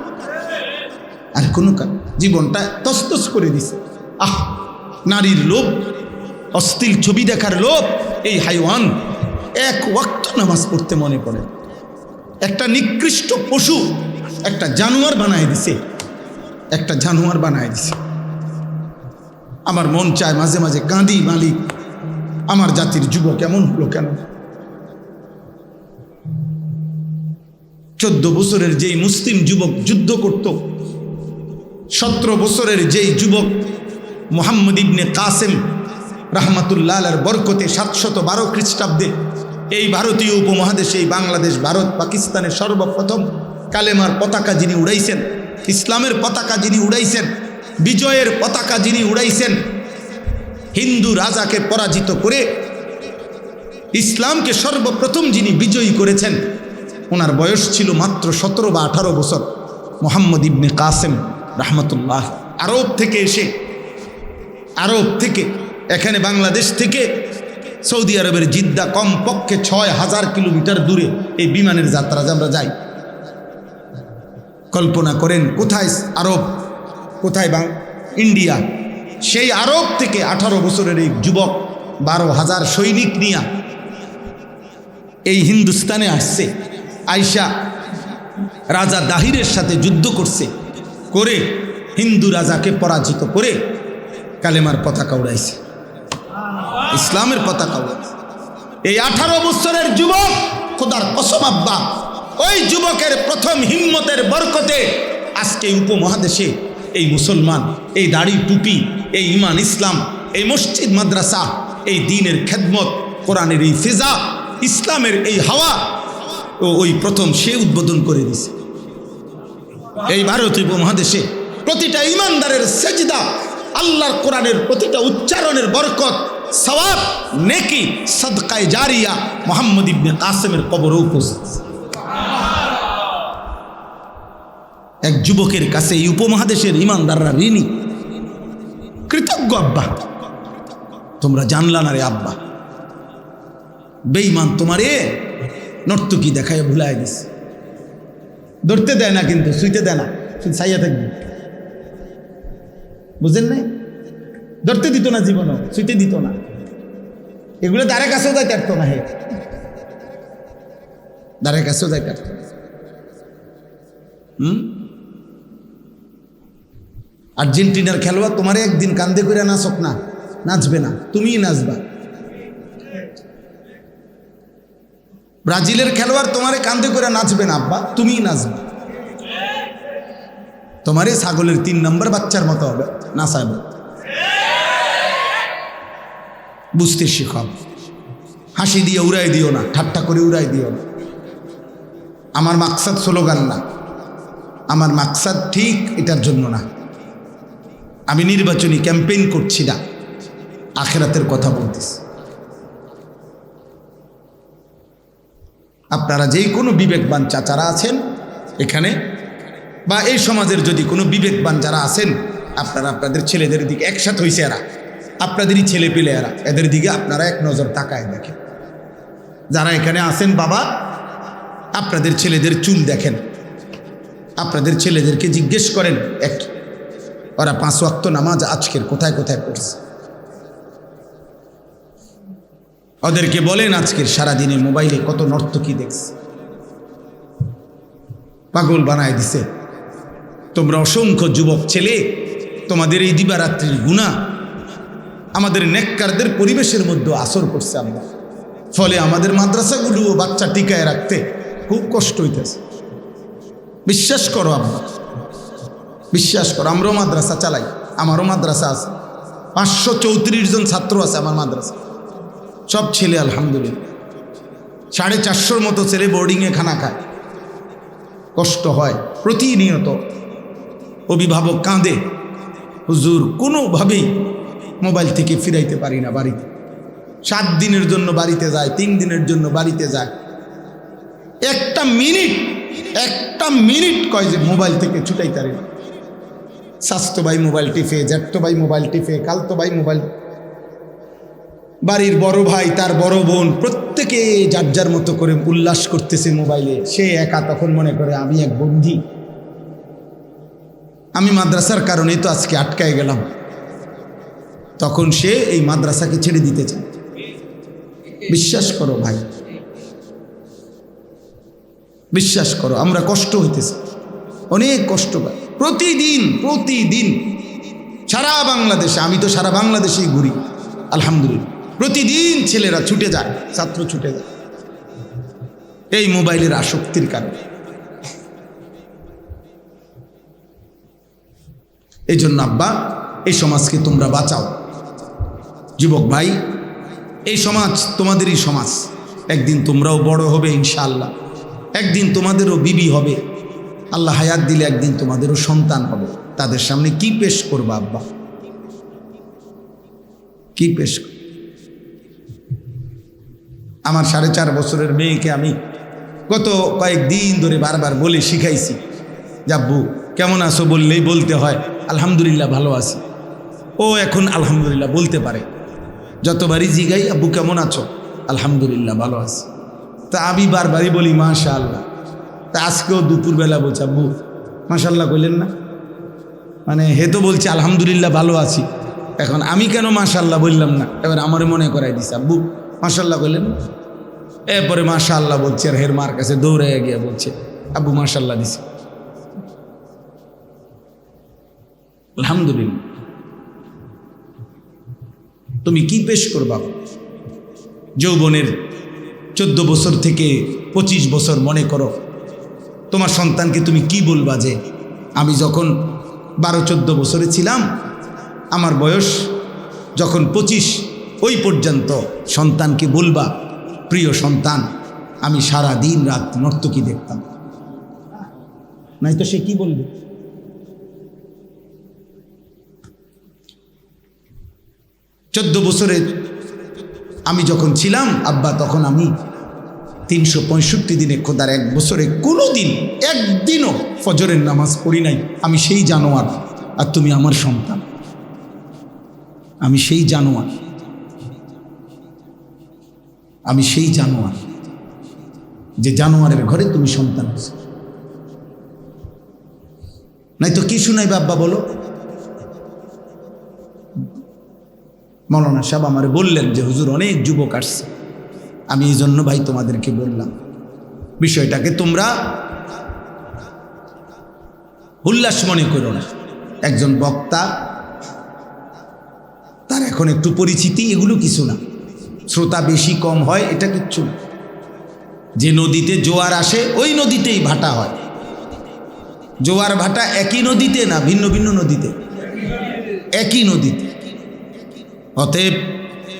A: আর কোনো কারণ। জীবনটা তসতস করে দিছে। নারীর লোভ, অশ্লীল ছবি দেখার লোভ, এই হাইওয়ান এক ওয়াক্ত নামাজ পড়তে মনে পড়ে, একটা নিকৃষ্ট পশু, একটা জানোয়ার বানায় দিছে, একটা জানোয়ার বানায় দিছে। আমার মন চায় মাঝে মাঝে কাঁদি, মালিক আমার জাতির যুবক এমন হলো কেন? 14 বছরের যেই মুসলিম যুবক যুদ্ধ করত, 17 বছরের যেই যুবক মুহাম্মদ ইবনে কাসেম রাহমাতুল্লাহ আলাইহির বরকতে 712 খ্রিস্টাব্দে এই ভারতীয় উপমহাদেশে, এই বাংলাদেশ, ভারত, পাকিস্তানের সর্বপ্রথম কালেমার পতাকা যিনি উড়াইছেন, ইসলামের পতাকা যিনি উড়াইছেন, বিজয়ের পতাকা যিনি উড়াইছেন, হিন্দু রাজাকে পরাজিত করে ইসলামকে সর্বপ্রথম যিনি বিজয়ী করেছেন, ওনার বয়স ছিল মাত্র 17 বা 18 বছর। মুহাম্মদ ইবনে কাসেম রাহমাতুল্লাহ আরব থেকে এসে, আরব থেকে এখানে বাংলাদেশ থেকে সৌদি আরবের জিদ্দা কমপক্ষে 6000 কিলোমিটার দূরে এই বিমানের যাত্রা যে আমরা যাই, কল্পনা করেন কোথায় আরব, কোথায় ইন্ডিয়া, সেই আরব থেকে 18 বছরের এই যুবক 12,000 সৈনিক নিয়ে এই হিন্দুস্তানে আসছে, আয়শা রাজা দাহিরের সাথে যুদ্ধ করছে, করে হিন্দু রাজাকে পরাজিত করে কালেমার পতাকা উড়াইছে, ইসলামের পতাকা উড়াইছে। এই 18 বছরের যুবক, খোদার কসম আব্বা, ওই যুবকের প্রথম হিম্মতের বরকতে আজকে উপমহাদেশে এই মুসলমান, এই দাড়ি টুপি, এই ইমান ইসলাম, এই মসজিদ মাদ্রাসা, এই দ্বীনের খেদমত, কোরআনের এই ফিজা, ইসলামের এই হাওয়া ওই প্রথম সে উদ্বোধন করে দিছে। এই ভারতীয় উপমহাদেশে প্রতিটা ইমানদারের সেজদা, আল্লাহর কোরআনের প্রতিটা উচ্চারণের বরকত, সওয়াব, নেকি, সাদকায়ে জারিয়া মুহাম্মদ ইবনে কাসেমের কবরে উপস্থিত। এক যুবকের কাছে এই উপমহাদেশের ইমানদাররা ঋণী, কৃতজ্ঞ। আব্বা তোমরা জানলা না রে আব্বা, বেঈমান তোমারে নর্তকী দেখায় ভুলাই দিস, ধরতে দেয় না, কিন্তু শুইতে দেয় না, শুধু ছাইয়া থাকবে, বুঝেন নাই? ধরতে দিত না, জীবনও শুইতে দিত না, এগুলো দ্বারে কাছেও যাইতে পারতো না, হে দ্বারে কাছেও যাইতে পারতো না। আর্জেন্টিনার খেলোয়াড় তোমারে একদিন কান্দে করে নাচক না, নাচবে না, তুমিই নাচবা। ব্রাজিলের খেলোয়াড় তোমারে কান্দে করে নাচবে না আব্বা, তুমিই নাচবা। তোমারে ছাগলের 3 নম্বর বাচ্চার মতো হবে নাচাবে। বুঝতে শিখাও, হাসি দিয়ে উড়াই দিও না, ঠাট্টা করে উড়াই দিও না। আমার মাকসাদ স্লোগান না, আমার মাকসাদ ঠিক এটার জন্য না। আমি নির্বাচনী ক্যাম্পেইন করছি না, আখেরাতের কথা বলতেছি। আপনারা যেই কোনো বিবেকবান চাচারা আছেন এখানে, বা এই সমাজের যদি কোনো বিবেকবান যারা আছেন, আপনারা আপনাদের ছেলেদের দিকে, একসাথে হয়েছে এরা, আপনাদেরই ছেলে পেলে এরা, এদের দিকে আপনারা এক নজর তাকায় দেখেন। যারা এখানে আছেন বাবা, আপনাদের ছেলেদের চুল দেখেন, আপনাদের ছেলেদেরকে জিজ্ঞেস করেন ওরা 5 ওয়াক্ত নামাজ আজকের কোথায় কোথায় পড়ছে। ওদেরকে বলেন আজকের সারাদিনে মোবাইলে কত নর্তকী দেখছে, পাগল বানায় দিছে। তোমরা অসংখ্য যুবক ছেলে, তোমাদের এই দিবারাত্রির গুনাহ আমাদের নেককারদের পরিবেশের মধ্যে আসর করছে আমরা, ফলে আমাদের মাদ্রাসাগুলোও বাচ্চা টিকায় রাখতে খুব কষ্ট হইতেছে। বিশ্বাস করো আব্বা, বিশ্বাস করো, আমরাও মাদ্রাসা চালাই, আমারও মাদ্রাসা আছে, 534 জন ছাত্র আছে আমার মাদ্রাসা, সব ছেলে আলহামদুলিল্লাহ। 450 মতো ছেলে বোর্ডিংয়ে খানা খায়, কষ্ট হয় প্রতিনিয়ত। অভিভাবক কাঁদে, হুজুর কোনোভাবেই মোবাইল থেকে ফিরাইতে পারি না বাড়িতে। 7 দিনের জন্য বাড়িতে যায়, 3 দিনের জন্য বাড়িতে যায়, একটা মিনিট কয় যে মোবাইল থেকে ছুটাই পারে না। স্বাস্থ্য ভাই মোবাইল টিপে, জ্যাঠতো ভাই মোবাইল টিপে, কালতো ভাই মোবাইল, বাড়ির বড় ভাই, তার বড় বোন, প্রত্যেকে যার যার মতো করে উল্লাস করতেছে মোবাইলে। সে একা তখন মনে করে আমি এক বন্দী, আমি মাদ্রাসার কারণেই তো আজকে আটকায় গেলাম। তখন সে এই মাদ্রাসাকে ছেড়ে দিতে চায়। বিশ্বাস করো ভাই, বিশ্বাস করো, আমরা কষ্ট হইতেছে, অনেক কষ্ট পাই প্রতিদিন সারা বাংলাদেশে। আমি তো সারা বাংলাদেশেই ঘুরি আলহামদুলিল্লাহ, প্রতিদিন ছেলেরা ছুটে যায়, ছাত্র ছুটে যায় এই মোবাইলের আসক্তির কারণে। এই জন্য আব্বা এই সমাজকে তোমরা বাঁচাও। যুবক ভাই, এই সমাজ তোমাদেরই সমাজ, একদিন তোমরাও বড় হবে ইনশাআল্লাহ, একদিন তোমাদেরও বিবি হবে, আল্লাহ হায়াত দিলে একদিন তোমাদেরও সন্তান হবে। তাদের সামনে কি পেশ করবা আব্বা? কি পেশ? আমার 4.5 বছরের মেয়েকে আমি গত কয়েকদিন ধরে বারবার বলে শিখাইছি, আব্বু কেমন আছো বললেই বলতে হয় আলহামদুলিল্লাহ ভালো আছি। ও এখন আলহামদুলিল্লাহ বলতে পারে। যতবারই জিগাই আব্বু কেমন আছো, আলহামদুলিল্লাহ ভালো আছি। তা আমি বারবারই বলি মাশাআল্লাহ। তা আজকেও দুপুরবেলা বলছে আব্বু মাশাআল্লাহ কইলেন না, মানে হে তো বলছে আলহামদুলিল্লাহ ভালো আছি, এখন আমি কেন মাশাআল্লাহ বললাম না? এবার আমারে মনে করাই দিছে আব্বু মাশাআল্লাহ কইলেন। এরপরে মাশাআল্লাহ বলছে, আর হের মার কাছে দৌড়ে গিয়ে বলছে আব্বু মাশাআল্লাহ দিছে। আলহামদুলিল্লাহ। তুমি কি পেশ করবা? যৌবনের 14 বছর থেকে 25 বছর মনে করো, তোমার সন্তানকে তুমি কি বলবা? যে আমি যখন 12-14 বছরে ছিলাম, আমার বয়স যখন 25, ওই পর্যন্ত সন্তানকে বলবা প্রিয় সন্তান আমি সারা দিন রাত নর্তকী দেখতাম। নাই তো সে কি বলবে? চোদ্দ বছরে আমি যখন ছিলাম আব্বা, তখন আমি 365 দিনে খোদার 1 বছরে কোনো দিন একদিনও ফজরের নামাজ পড়ি নাই। আমি সেই জানোয়ার আর তুমি আমার সন্তান। আমি সেই জানোয়ার, আমি সেই জানোয়ার যে জানোয়ারের ঘরে তুমি সন্তান আছো। নাই তো কি শুনাইবে আব্বা বলো? মৌলানা সাহেব আমার বললেন যে হুজুর অনেক যুবক আসছে, আমি এই জন্য ভাই তোমাদেরকে বললাম বিষয়টাকে তোমরা উল্লাস মনে করো না। একজন বক্তা, তার এখন একটু পরিচিতি, এগুলো কিছু না। শ্রোতা বেশি কম হয় এটা কিচ্ছু না। যে নদীতে জোয়ার আসে ওই নদীতেই ভাটা হয়। জোয়ার ভাটা একই নদীতে না, ভিন্ন ভিন্ন নদীতে, একই নদীতে। অতএব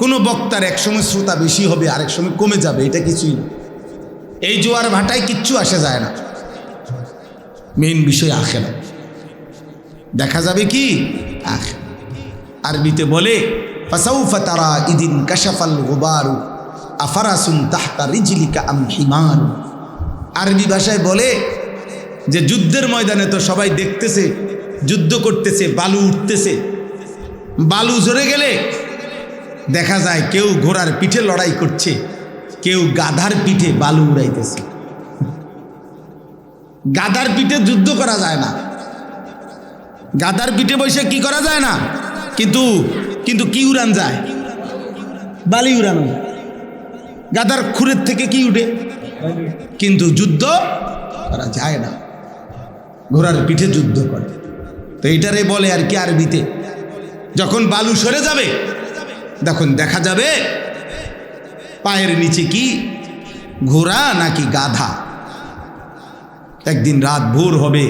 A: কোনো বক্তার একসময় শ্রোতা বেশি হবে, আরেক সময় কমে যাবে, এটা কিছুই না। এই জোয়ার ভাটায় কিচ্ছু আসে যায় না। মেইন বিষয় আখিরাত। দেখা যাবে কি আখিরাত। আরবিতে বলে ফাসাউফা তারা ইদিন কাশাফাল গুবারু আফারাসুন তাহতা রিজলিকা আম হিমার। আরবি ভাষায় বলে যে যুদ্ধের ময়দানে তো সবাই দেখতেছে, যুদ্ধ করতেছে, বালু উঠতেছে, বালু ঝরে গেলে দেখা যায় কেউ ঘোড়ার পিঠে লড়াই করছে, কেউ গাধার পিঠে বালু উড়াইতেছে। গাধার পিঠে যুদ্ধ করা যায় না, গাধার পিঠে বসে কি করা যায় না, কিন্তু কিন্তু কি উড়ান যায়? বালি উড়ানো যায়। গাধার খুরের থেকে কি উঠে? কিন্তু যুদ্ধ করা যায় না, ঘোড়ার পিঠে যুদ্ধ করে। তো এইটারে বলে আর কি আরবিতে, যখন বালু সরে যাবে তখন দেখা যাবে পায়ের নিচে কি ঘোড়া নাকি গাধা। একদিন রাত ভোর হবে,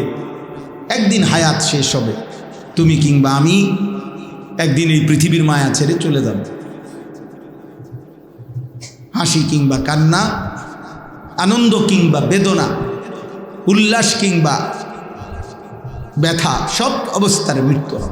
A: একদিন হায়াত শেষ হবে, তুমি কিংবা আমি একদিন এই পৃথিবীর মায়া ছেড়ে চলে যাব। হাসি কিংবা কান্না, আনন্দ কিংবা বেদনা, উল্লাস কিংবা ব্যথা, সব অবস্থার মৃত্যু হবে।